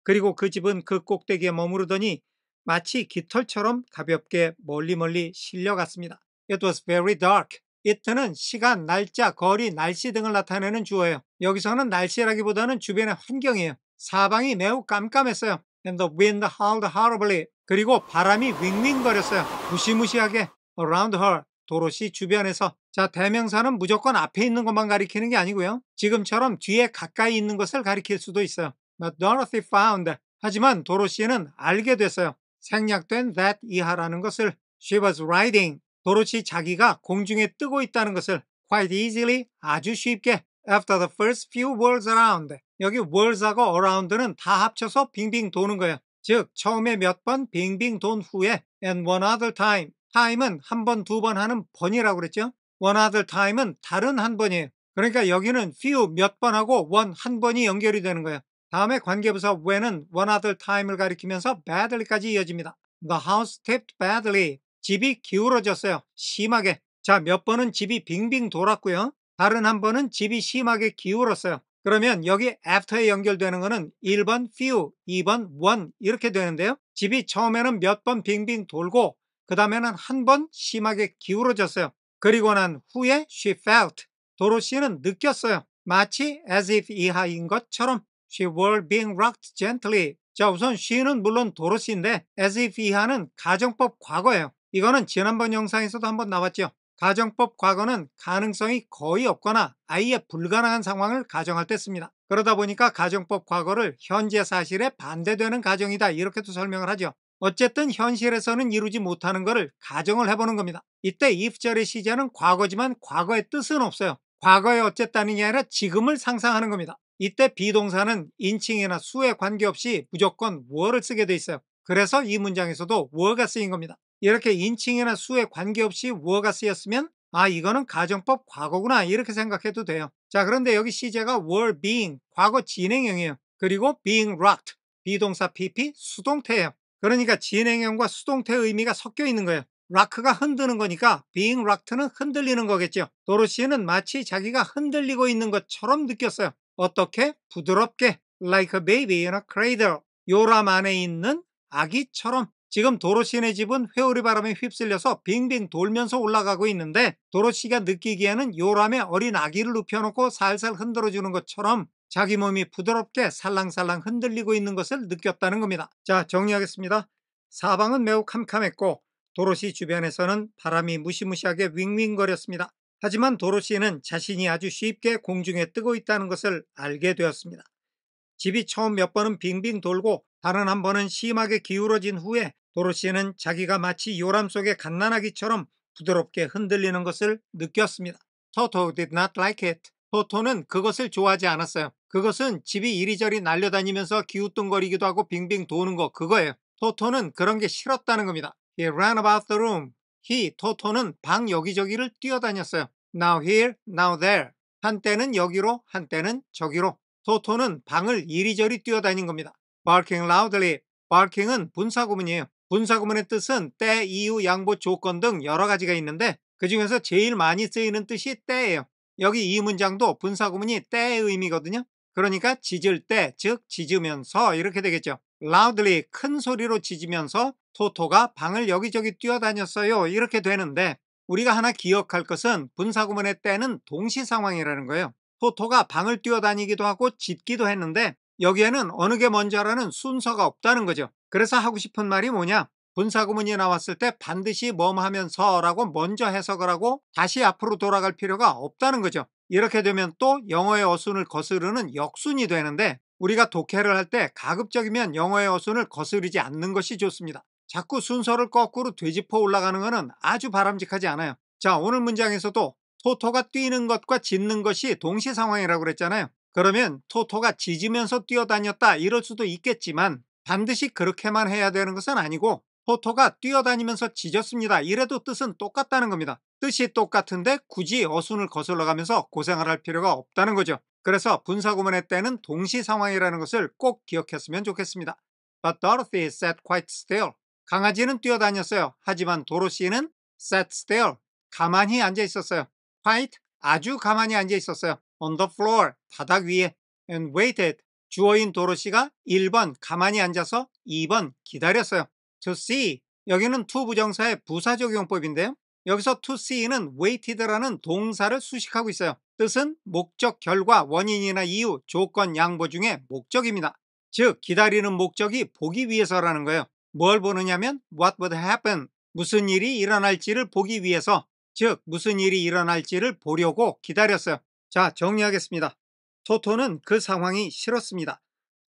그리고 그 집은 그 꼭대기에 머무르더니 마치 깃털처럼 가볍게 멀리 실려갔습니다. It was very dark. it는 시간, 날짜, 거리, 날씨 등을 나타내는 주어예요. 여기서는 날씨라기보다는 주변의 환경이에요. 사방이 매우 깜깜했어요. And the wind howled horribly. 그리고 바람이 윙윙거렸어요. 무시무시하게. Around her. 도로시 주변에서. 자, 대명사는 무조건 앞에 있는 것만 가리키는 게 아니고요. 지금처럼 뒤에 가까이 있는 것을 가리킬 수도 있어요. But Dorothy found. 하지만 도로시는 알게 됐어요. 생략된 that 이하라는 것을. She was riding. 도로시 자기가 공중에 뜨고 있다는 것을 quite easily, 아주 쉽게. After the first few whirls around. 여기 whirls하고 around는 다 합쳐서 빙빙 도는 거예요. 즉 처음에 몇 번 빙빙 돈 후에 and one other time. time은 한 번, 두 번 하는 번이라고 그랬죠. one other time은 다른 한 번이에요. 그러니까 여기는 few 몇 번 하고 one 한 번이 연결이 되는 거예요. 다음에 관계부사 when은 one other time을 가리키면서 badly까지 이어집니다. The house tipped badly. 집이 기울어졌어요. 심하게. 자, 몇 번은 집이 빙빙 돌았고요. 다른 한 번은 집이 심하게 기울었어요. 그러면 여기 after에 연결되는 거는 1번 few, 2번 one 이렇게 되는데요. 집이 처음에는 몇 번 빙빙 돌고 그 다음에는 한 번 심하게 기울어졌어요. 그리고 난 후에 she felt, 도로시는 느꼈어요. 마치 as if 이하인 것처럼 she were being rocked gently. 자, 우선 she는 물론 도로시인데 as if 이하는 가정법 과거예요. 이거는 지난번 영상에서도 한번 나왔죠. 가정법 과거는 가능성이 거의 없거나 아예 불가능한 상황을 가정할 때 씁니다. 그러다 보니까 가정법 과거를 현재 사실에 반대되는 가정이다 이렇게도 설명을 하죠. 어쨌든 현실에서는 이루지 못하는 것을 가정을 해보는 겁니다. 이때 if절의 시제는 과거지만 과거의 뜻은 없어요. 과거에 어쨌다는 게 아니라 지금을 상상하는 겁니다. 이때 비동사는 인칭이나 수에 관계없이 무조건 were를 쓰게 돼 있어요. 그래서 이 문장에서도 were가 쓰인 겁니다. 이렇게 인칭이나 수에 관계없이 were가 쓰였으면 아, 이거는 가정법 과거구나 이렇게 생각해도 돼요. 자, 그런데 여기 시제가 were being 과거 진행형이에요. 그리고 being rocked 비동사 PP 수동태예요. 그러니까 진행형과 수동태의 의미가 섞여 있는 거예요. rock가 흔드는 거니까 being rocked는 흔들리는 거겠죠. 도로시는 마치 자기가 흔들리고 있는 것처럼 느꼈어요. 어떻게? 부드럽게 like a baby in a cradle 요람 안에 있는 아기처럼. 지금 도로시네 집은 회오리 바람에 휩쓸려서 빙빙 돌면서 올라가고 있는데 도로시가 느끼기에는 요람에 어린 아기를 눕혀놓고 살살 흔들어주는 것처럼 자기 몸이 부드럽게 살랑살랑 흔들리고 있는 것을 느꼈다는 겁니다. 자, 정리하겠습니다. 사방은 매우 캄캄했고 도로시 주변에서는 바람이 무시무시하게 윙윙거렸습니다. 하지만 도로시는 자신이 아주 쉽게 공중에 뜨고 있다는 것을 알게 되었습니다. 집이 처음 몇 번은 빙빙 돌고 다른 한 번은 심하게 기울어진 후에 도로시는 자기가 마치 요람 속의 갓난아기처럼 부드럽게 흔들리는 것을 느꼈습니다. 토토 did not like it. 토토는 그것을 좋아하지 않았어요. 그것은 집이 이리저리 날려다니면서 기우뚱거리기도 하고 빙빙 도는 거 그거예요. 토토는 그런 게 싫었다는 겁니다. He ran about the room. 토토는 방 여기저기를 뛰어다녔어요. Now here, now there. 한때는 여기로, 한때는 저기로. 토토는 방을 이리저리 뛰어다닌 겁니다. barking loudly. barking은 분사구문이에요. 분사구문의 뜻은 때, 이유, 양보, 조건 등 여러 가지가 있는데 그중에서 제일 많이 쓰이는 뜻이 때예요. 여기 이 문장도 분사구문이 때의 의미거든요. 그러니까 짖을 때, 즉 짖으면서 이렇게 되겠죠. loudly, 큰 소리로 짖으면서 토토가 방을 여기저기 뛰어다녔어요. 이렇게 되는데 우리가 하나 기억할 것은 분사구문의 때는 동시 상황이라는 거예요. 토토가 방을 뛰어다니기도 하고 짖기도 했는데 여기에는 어느 게 먼저라는 순서가 없다는 거죠. 그래서 하고 싶은 말이 뭐냐? 분사구문이 나왔을 때 반드시 뭐뭐 하면서라고 먼저 해석을 하고 다시 앞으로 돌아갈 필요가 없다는 거죠. 이렇게 되면 또 영어의 어순을 거스르는 역순이 되는데 우리가 독해를 할 때 가급적이면 영어의 어순을 거스르지 않는 것이 좋습니다. 자꾸 순서를 거꾸로 되짚어 올라가는 것은 아주 바람직하지 않아요. 자, 오늘 문장에서도 토토가 뛰는 것과 짖는 것이 동시 상황이라고 그랬잖아요. 그러면 토토가 짖으면서 뛰어다녔다 이럴 수도 있겠지만 반드시 그렇게만 해야 되는 것은 아니고 토토가 뛰어다니면서 짖었습니다 이래도 뜻은 똑같다는 겁니다. 뜻이 똑같은데 굳이 어순을 거슬러 가면서 고생을 할 필요가 없다는 거죠. 그래서 분사구문의 때는 동시 상황이라는 것을 꼭 기억했으면 좋겠습니다. But Dorothy sat quite still. 강아지는 뛰어다녔어요. 하지만 도로시는 sat still. 가만히 앉아 있었어요. quite 아주 가만히 앉아 있었어요. on the floor 바닥 위에 and waited 주어인 도로시가 1번 가만히 앉아서 2번 기다렸어요. to see 여기는 to 부정사의 부사적용법인데요. 여기서 to see는 waited라는 동사를 수식하고 있어요. 뜻은 목적, 결과, 원인이나 이유, 조건, 양보 중에 목적입니다. 즉 기다리는 목적이 보기 위해서라는 거예요. 뭘 보느냐면 what would happen 무슨 일이 일어날지를 보기 위해서 즉 무슨 일이 일어날지를 보려고 기다렸어요. 자, 정리하겠습니다. 토토는 그 상황이 싫었습니다.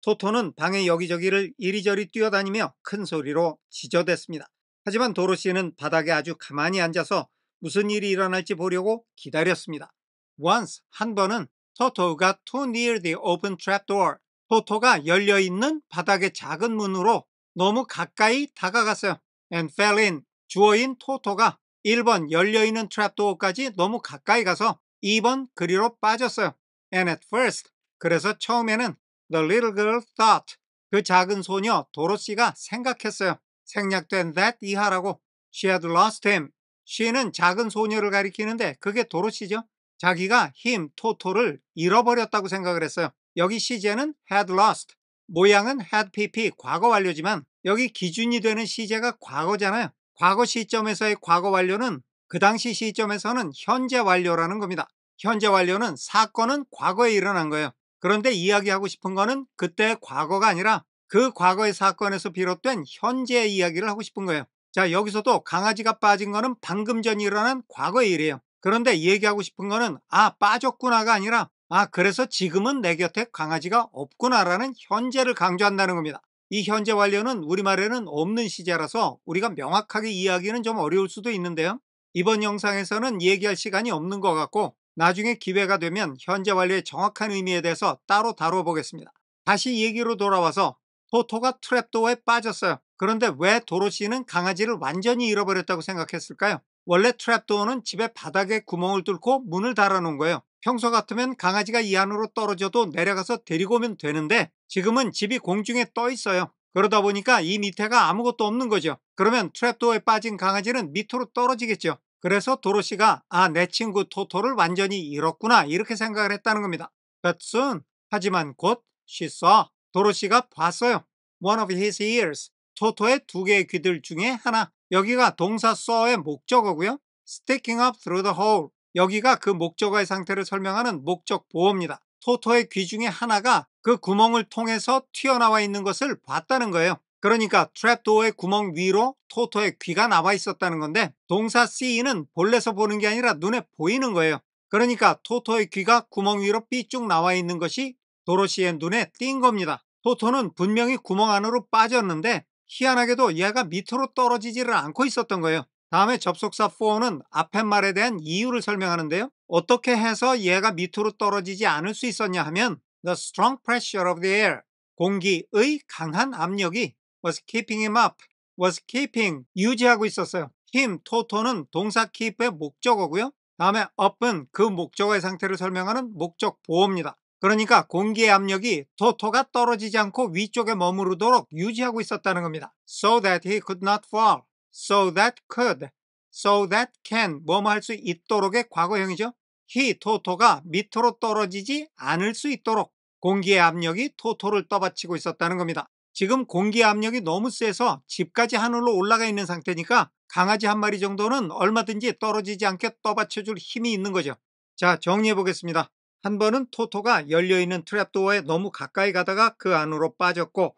토토는 방의 여기저기를 이리저리 뛰어다니며 큰 소리로 지저댔습니다. 하지만 도로시는 바닥에 아주 가만히 앉아서 무슨 일이 일어날지 보려고 기다렸습니다. Once 한 번은 토토 got too near the open trapdoor 토토가 열려있는 바닥의 작은 문으로 너무 가까이 다가갔어요. and fell in 주어인 토토가 1번 열려있는 트랩도어까지 너무 가까이 가서 2번 그리로 빠졌어요. And at first 그래서 처음에는 the little girl thought 그 작은 소녀 도로시가 생각했어요. 생략된 that 이하라고 she had lost him she는 작은 소녀를 가리키는데 그게 도로시죠. 자기가 him, 토토를 잃어버렸다고 생각을 했어요. 여기 시제는 had lost, 모양은 had pp 과거 완료지만 여기 기준이 되는 시제가 과거잖아요. 과거 시점에서의 과거 완료는 그 당시 시점에서는 현재 완료라는 겁니다. 현재 완료는 사건은 과거에 일어난 거예요. 그런데 이야기하고 싶은 거는 그때의 과거가 아니라 그 과거의 사건에서 비롯된 현재의 이야기를 하고 싶은 거예요. 자, 여기서도 강아지가 빠진 거는 방금 전 일어난 과거의 일이에요. 그런데 얘기하고 싶은 거는 빠졌구나가 아니라 그래서 지금은 내 곁에 강아지가 없구나라는 현재를 강조한다는 겁니다. 이 현재 완료는 우리말에는 없는 시제라서 우리가 명확하게 이해하기는 좀 어려울 수도 있는데요. 이번 영상에서는 얘기할 시간이 없는 것 같고 나중에 기회가 되면 현재 완료의 정확한 의미에 대해서 따로 다뤄보겠습니다. 다시 얘기로 돌아와서 토토가 트랩도어에 빠졌어요. 그런데 왜 도로시는 강아지를 완전히 잃어버렸다고 생각했을까요? 원래 트랩도어는 집의 바닥에 구멍을 뚫고 문을 달아놓은 거예요. 평소 같으면 강아지가 이 안으로 떨어져도 내려가서 데리고 오면 되는데 지금은 집이 공중에 떠 있어요. 그러다 보니까 이 밑에가 아무것도 없는 거죠. 그러면 트랩도어에 빠진 강아지는 밑으로 떨어지겠죠. 그래서 도로시가 내 친구 토토를 완전히 잃었구나 이렇게 생각을 했다는 겁니다. But soon, 하지만 곧 she saw, 도로시가 봤어요. One of his ears, 토토의 두 개의 귀들 중에 하나. 여기가 동사 saw의 목적어고요. Sticking up through the hole, 여기가 그 목적어의 상태를 설명하는 목적 보어입니다. 토토의 귀 중에 하나가 그 구멍을 통해서 튀어나와 있는 것을 봤다는 거예요. 그러니까 트랩도어의 구멍 위로 토토의 귀가 나와 있었다는 건데 동사 see는 볼래서 보는 게 아니라 눈에 보이는 거예요. 그러니까 토토의 귀가 구멍 위로 삐쭉 나와 있는 것이 도로시의 눈에 띈 겁니다. 토토는 분명히 구멍 안으로 빠졌는데 희한하게도 얘가 밑으로 떨어지지를 않고 있었던 거예요. 다음에 접속사 for는 앞에 말에 대한 이유를 설명하는데요. 어떻게 해서 얘가 밑으로 떨어지지 않을 수 있었냐 하면 The strong pressure of the air, 공기의 강한 압력이 was keeping him up, was keeping, 유지하고 있었어요. him, 토토는 동사 keep의 목적어고요. 다음에 up은 그 목적어의 상태를 설명하는 목적 보어입니다. 그러니까 공기의 압력이 토토가 떨어지지 않고 위쪽에 머무르도록 유지하고 있었다는 겁니다. So that he could not fall, so that could, so that can, 뭐뭐 할 수 있도록의 과거형이죠. he, 토토가 밑으로 떨어지지 않을 수 있도록 공기의 압력이 토토를 떠받치고 있었다는 겁니다. 지금 공기의 압력이 너무 세서 집까지 하늘로 올라가 있는 상태니까 강아지 한 마리 정도는 얼마든지 떨어지지 않게 떠받쳐줄 힘이 있는 거죠. 자, 정리해 보겠습니다. 한 번은 토토가 열려있는 트랩도어에 너무 가까이 가다가 그 안으로 빠졌고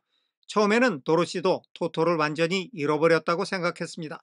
처음에는 도로시도 토토를 완전히 잃어버렸다고 생각했습니다.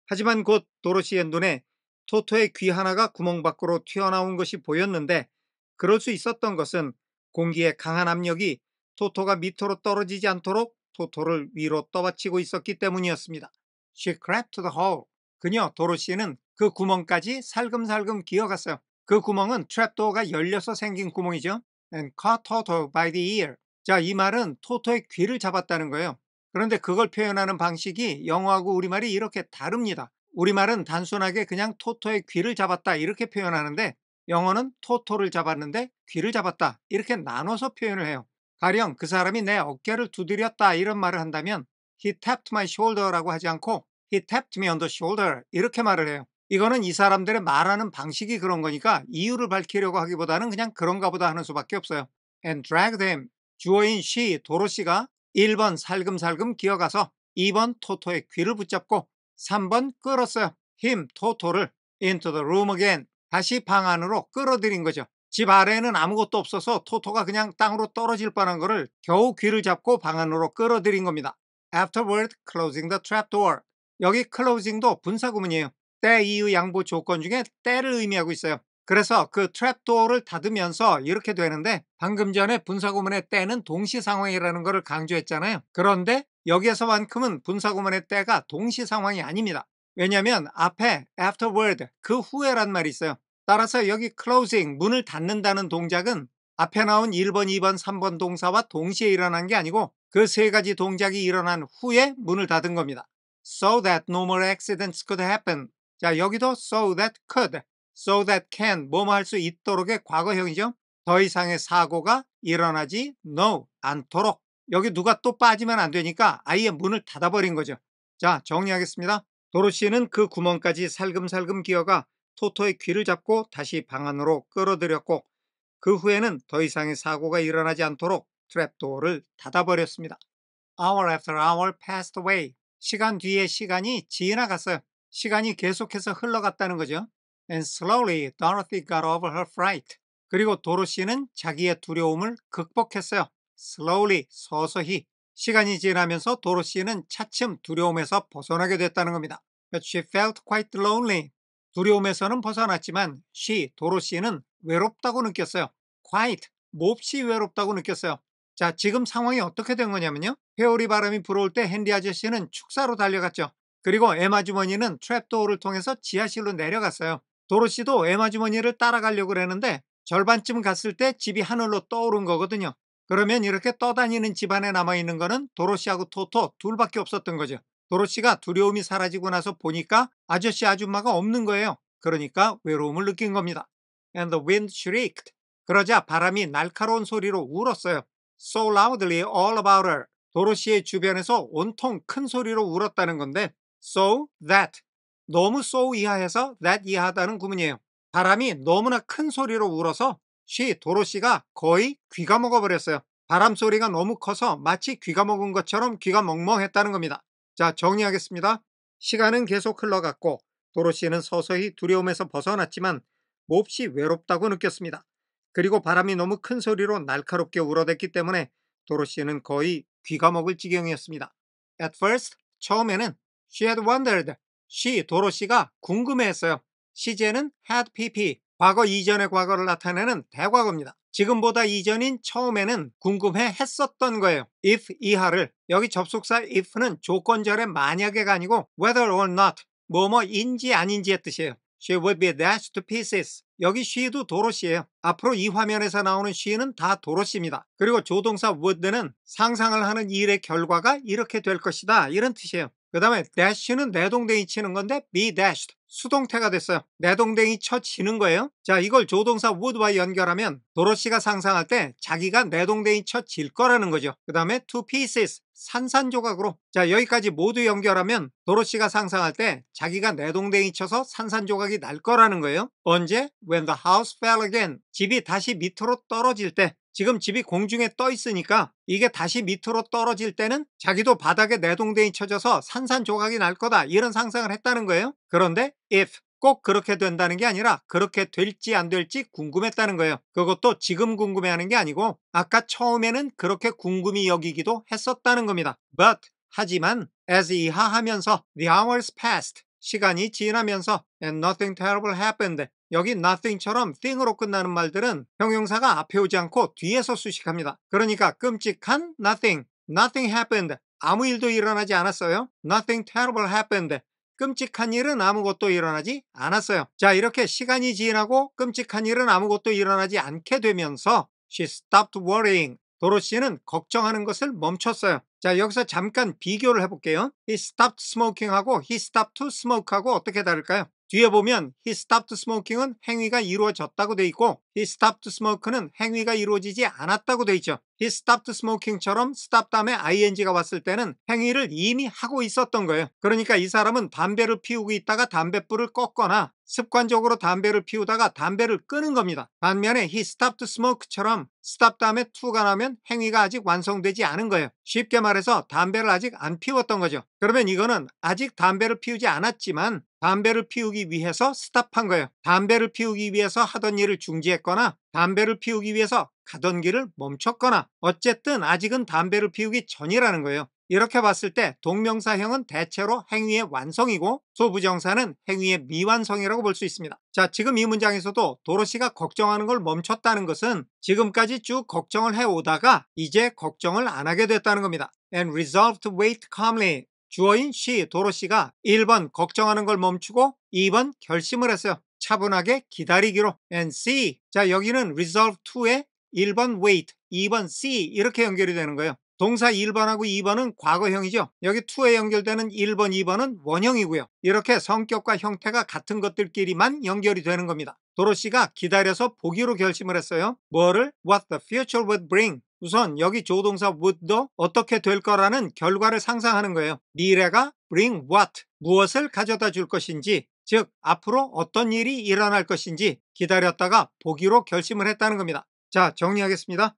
하지만 곧 도로시의 눈에 토토의 귀 하나가 구멍 밖으로 튀어나온 것이 보였는데 그럴 수 있었던 것은 공기의 강한 압력이 토토가 밑으로 떨어지지 않도록 토토를 위로 떠받치고 있었기 때문이었습니다. She crept to the hole. 그녀 도로시는 그 구멍까지 살금살금 기어갔어요. 그 구멍은 트랩도어가 열려서 생긴 구멍이죠. And caught Toto by the ear. 자, 이 말은 토토의 귀를 잡았다는 거예요. 그런데 그걸 표현하는 방식이 영어하고 우리말이 이렇게 다릅니다. 우리말은 단순하게 그냥 토토의 귀를 잡았다 이렇게 표현하는데 영어는 토토를 잡았는데 귀를 잡았다 이렇게 나눠서 표현을 해요. 가령 그 사람이 내 어깨를 두드렸다 이런 말을 한다면 He tapped my shoulder라고 하지 않고 He tapped me on the shoulder 이렇게 말을 해요. 이거는 이 사람들의 말하는 방식이 그런 거니까 이유를 밝히려고 하기보다는 그냥 그런가 보다 하는 수밖에 없어요. And dragged him. 주어인 she, 도로시가 1번 살금살금 기어가서 2번 토토의 귀를 붙잡고 3번 끌었어요. him, 토토를 into the room again. 다시 방 안으로 끌어들인 거죠. 집 아래에는 아무것도 없어서 토토가 그냥 땅으로 떨어질 뻔한 거를 겨우 귀를 잡고 방 안으로 끌어들인 겁니다. Afterward, closing the trapdoor. 여기 closing도 분사구문이에요. 때, 이유, 양보, 조건 중에 때를 의미하고 있어요. 그래서 그 트랩도어를 닫으면서 이렇게 되는데 방금 전에 분사구문의 때는 동시상황이라는 것을 강조했잖아요. 그런데 여기에서만큼은 분사구문의 때가 동시상황이 아닙니다. 왜냐하면 앞에 afterward, 그 후에란 말이 있어요. 따라서 여기 closing, 문을 닫는다는 동작은 앞에 나온 1번, 2번, 3번 동사와 동시에 일어난 게 아니고 그 세 가지 동작이 일어난 후에 문을 닫은 겁니다. So that no more accidents could happen. 자, 여기도 so that could, so that can, 뭐뭐 할 수 있도록의 과거형이죠. 더 이상의 사고가 일어나지 no, 않도록. 여기 누가 또 빠지면 안 되니까 아예 문을 닫아버린 거죠. 자, 정리하겠습니다. 도로시는 그 구멍까지 살금살금 기어가 토토의 귀를 잡고 다시 방 안으로 끌어들였고 그 후에는 더 이상의 사고가 일어나지 않도록 트랩도어를 닫아버렸습니다. Hour after hour passed away. 시간 뒤에 시간이 지나갔어요. 시간이 계속해서 흘러갔다는 거죠. And slowly Dorothy got over her fright. 그리고 도로시는 자기의 두려움을 극복했어요. Slowly, 서서히. 시간이 지나면서 도로시는 차츰 두려움에서 벗어나게 됐다는 겁니다. But she felt quite lonely. 두려움에서는 벗어났지만 도로시는 외롭다고 느꼈어요. Quite, 몹시 외롭다고 느꼈어요. 자, 지금 상황이 어떻게 된 거냐면요. 회오리 바람이 불어올 때 핸디 아저씨는 축사로 달려갔죠. 그리고 에마 주머니는 트랩도어를 통해서 지하실로 내려갔어요. 도로시도 에마 주머니를 따라가려고 그랬는데 절반쯤 갔을 때 집이 하늘로 떠오른 거거든요. 그러면 이렇게 떠다니는 집안에 남아있는 거는 도로시하고 토토 둘밖에 없었던 거죠. 도로시가 두려움이 사라지고 나서 보니까 아저씨 아줌마가 없는 거예요. 그러니까 외로움을 느낀 겁니다. And the wind shrieked. 그러자 바람이 날카로운 소리로 울었어요. So loudly all about her. 도로시의 주변에서 온통 큰 소리로 울었다는 건데 so that. 너무 so 이하해서 that 이하하다는 구문이에요. 바람이 너무나 큰 소리로 울어서 도로시가 거의 귀가 먹어버렸어요. 바람 소리가 너무 커서 마치 귀가 먹은 것처럼 귀가 멍멍했다는 겁니다. 자, 정리하겠습니다. 시간은 계속 흘러갔고 도로시는 서서히 두려움에서 벗어났지만 몹시 외롭다고 느꼈습니다. 그리고 바람이 너무 큰 소리로 날카롭게 울어댔기 때문에 도로시는 거의 귀가 먹을 지경이었습니다. At first, 처음에는 she had wondered. 도로시가 궁금해했어요. 시제는 had pp. 과거 이전의 과거를 나타내는 대과거입니다. 지금보다 이전인 처음에는 궁금해 했었던 거예요. if 이하를. 여기 접속사 if는 조건절의 만약에가 아니고 whether or not. 뭐뭐인지 아닌지의 뜻이에요. She would be dashed to pieces. 여기 she도 도로시예요. 앞으로 이 화면에서 나오는 she는 다 도로시입니다. 그리고 조동사 would는 상상을 하는 일의 결과가 이렇게 될 것이다. 이런 뜻이에요. 그 다음에 dash는 내동댕이 치는 건데 be dashed. 수동태가 됐어요. 내동댕이 쳐지는 거예요. 자, 이걸 조동사 would와 연결하면 도로시가 상상할 때 자기가 내동댕이 쳐질 거라는 거죠. 그 다음에 to pieces. 산산조각으로. 자, 여기까지 모두 연결하면 도로시가 상상할 때 자기가 내동댕이 쳐서 산산조각이 날 거라는 거예요. 언제? When the house fell again. 집이 다시 밑으로 떨어질 때. 지금 집이 공중에 떠 있으니까 이게 다시 밑으로 떨어질 때는 자기도 바닥에 내동댕이 쳐져서 산산조각이 날 거다. 이런 상상을 했다는 거예요. 그런데 if 꼭 그렇게 된다는 게 아니라 그렇게 될지 안 될지 궁금했다는 거예요. 그것도 지금 궁금해하는 게 아니고 아까 처음에는 그렇게 궁금히 여기기도 했었다는 겁니다. But 하지만 as 이하하면서 the hours passed. 시간이 지나면서 and nothing terrible happened. 여기 nothing처럼 thing으로 끝나는 말들은 형용사가 앞에 오지 않고 뒤에서 수식합니다. 그러니까 끔찍한 nothing happened. 아무 일도 일어나지 않았어요. Nothing terrible happened. 끔찍한 일은 아무것도 일어나지 않았어요. 자, 이렇게 시간이 지나고 끔찍한 일은 아무것도 일어나지 않게 되면서 she stopped worrying. 도로시는 걱정하는 것을 멈췄어요. 자, 여기서 잠깐 비교를 해볼게요. He stopped smoking하고 he stopped to smoke하고 어떻게 다를까요? 뒤에 보면 he stopped smoking은 행위가 이루어졌다고 돼 있고 he stopped smoke는 행위가 이루어지지 않았다고 돼 있죠. he stopped smoking처럼 stop 다음에 ing가 왔을 때는 행위를 이미 하고 있었던 거예요. 그러니까 이 사람은 담배를 피우고 있다가 담뱃불을 껐거나 습관적으로 담배를 피우다가 담배를 끄는 겁니다. 반면에 he stopped smoke처럼 stop 다음에 to가 나면 행위가 아직 완성되지 않은 거예요. 쉽게 말해서 담배를 아직 안 피웠던 거죠. 그러면 이거는 아직 담배를 피우지 않았지만 담배를 피우기 위해서 스탑한 거예요. 담배를 피우기 위해서 하던 일을 중지했거나 담배를 피우기 위해서 가던 길을 멈췄거나 어쨌든 아직은 담배를 피우기 전이라는 거예요. 이렇게 봤을 때 동명사형은 대체로 행위의 완성이고 소부정사는 행위의 미완성이라고 볼 수 있습니다. 자, 지금 이 문장에서도 도로시가 걱정하는 걸 멈췄다는 것은 지금까지 쭉 걱정을 해오다가 이제 걱정을 안 하게 됐다는 겁니다. And resolved to wait calmly. 주어인 도로시가 1번 걱정하는 걸 멈추고 2번 결심을 했어요. 차분하게 기다리기로. and C. 자, 여기는 resolve to에 1번 wait, 2번 C 이렇게 연결이 되는 거예요. 동사 1번하고 2번은 과거형이죠. 여기 to에 연결되는 1번, 2번은 원형이고요. 이렇게 성격과 형태가 같은 것들끼리만 연결이 되는 겁니다. 도로시가 기다려서 보기로 결심을 했어요. 뭐를? What the future would bring. 우선 여기 조동사 would도 어떻게 될 거라는 결과를 상상하는 거예요. 미래가 bring what, 무엇을 가져다 줄 것인지 즉 앞으로 어떤 일이 일어날 것인지 기다렸다가 보기로 결심을 했다는 겁니다. 자, 정리하겠습니다.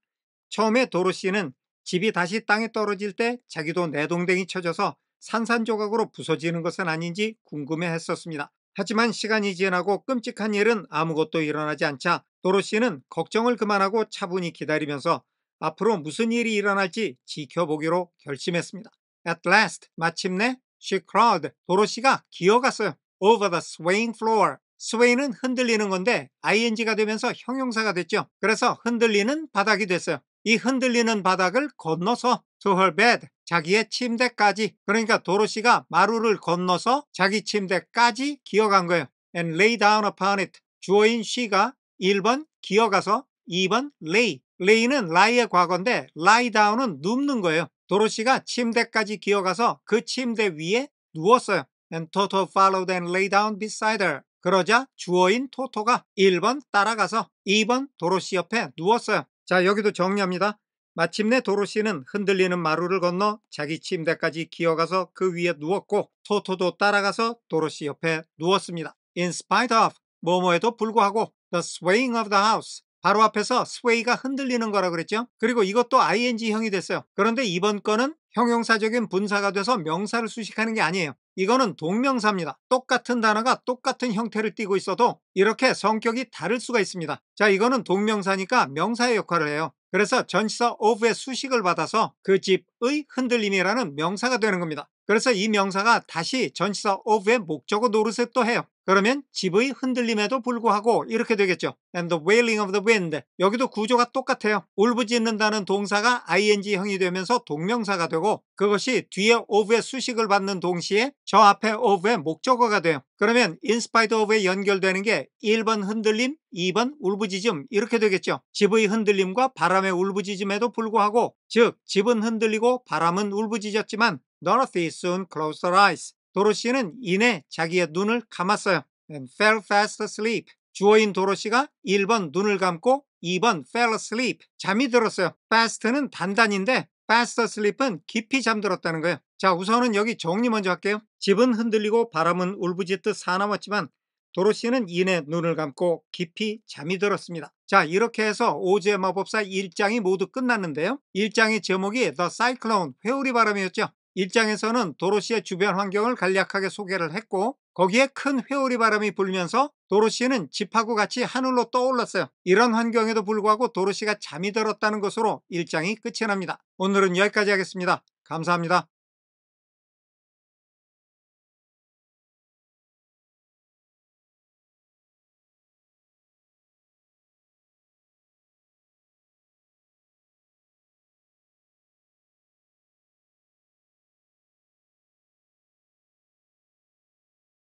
처음에 도로시는 집이 다시 땅에 떨어질 때 자기도 내동댕이 쳐져서 산산조각으로 부서지는 것은 아닌지 궁금해 했었습니다. 하지만 시간이 지나고 끔찍한 일은 아무것도 일어나지 않자 도로시는 걱정을 그만하고 차분히 기다리면서 앞으로 무슨 일이 일어날지 지켜보기로 결심했습니다. At last, 마침내 she crawled, 도로시가 기어갔어요. Over the swaying floor. sway는 흔들리는 건데 ing가 되면서 형용사가 됐죠. 그래서 흔들리는 바닥이 됐어요. 이 흔들리는 바닥을 건너서 to her bed, 자기의 침대까지. 그러니까 도로시가 마루를 건너서 자기 침대까지 기어간 거예요. And lay down upon it. 주어인 she가 1번 기어가서 2번 lay. lay는 lie의 과거인데 lie down은 눕는 거예요. 도로시가 침대까지 기어가서 그 침대 위에 누웠어요. And Toto followed and lay down beside her. 그러자 주어인 토토가 1번 따라가서 2번 도로시 옆에 누웠어요. 자, 여기도 정리합니다. 마침내 도로시는 흔들리는 마루를 건너 자기 침대까지 기어가서 그 위에 누웠고 토토도 따라가서 도로시 옆에 누웠습니다. In spite of, 뭐뭐에도 불구하고 the swaying of the house, 바로 앞에서 sway가 흔들리는 거라 그랬죠. 그리고 이것도 ing형이 됐어요. 그런데 이번 거는 형용사적인 분사가 돼서 명사를 수식하는 게 아니에요. 이거는 동명사입니다. 똑같은 단어가 똑같은 형태를 띠고 있어도 이렇게 성격이 다를 수가 있습니다. 자, 이거는 동명사니까 명사의 역할을 해요. 그래서 전치사 of의 수식을 받아서 그 집의 흔들림이라는 명사가 되는 겁니다. 그래서 이 명사가 다시 전치사 of의 목적어 노릇을 또 해요. 그러면 집의 흔들림에도 불구하고 이렇게 되겠죠. And the wailing of the wind. 여기도 구조가 똑같아요. 울부짖는다는 동사가 ing형이 되면서 동명사가 되고 그것이 뒤에 of의 수식을 받는 동시에 저 앞에 of의 목적어가 돼요. 그러면 in spite of에 연결되는 게 1번 흔들림, 2번 울부짖음 이렇게 되겠죠. 집의 흔들림과 바람의 울부짖음에도 불구하고, 즉 집은 흔들리고 바람은 울부짖었지만 Dorothy soon closed her eyes. 도로시는 이내 자기의 눈을 감았어요. And fell fast asleep. 주어인 도로시가 1번 눈을 감고 2번 fell asleep, 잠이 들었어요. fast는 단단인데 fast asleep은 깊이 잠들었다는 거예요. 자, 우선은 여기 정리 먼저 할게요. 집은 흔들리고 바람은 울부짖듯 사나웠지만 도로시는 이내 눈을 감고 깊이 잠이 들었습니다. 자, 이렇게 해서 오즈의 마법사 1장이 모두 끝났는데요. 1장의 제목이 The Cyclone, 회오리 바람이었죠. 1장에서는 도로시의 주변 환경을 간략하게 소개를 했고 거기에 큰 회오리 바람이 불면서 도로시는 집하고 같이 하늘로 떠올랐어요. 이런 환경에도 불구하고 도로시가 잠이 들었다는 것으로 1장이 끝이 납니다. 오늘은 여기까지 하겠습니다. 감사합니다.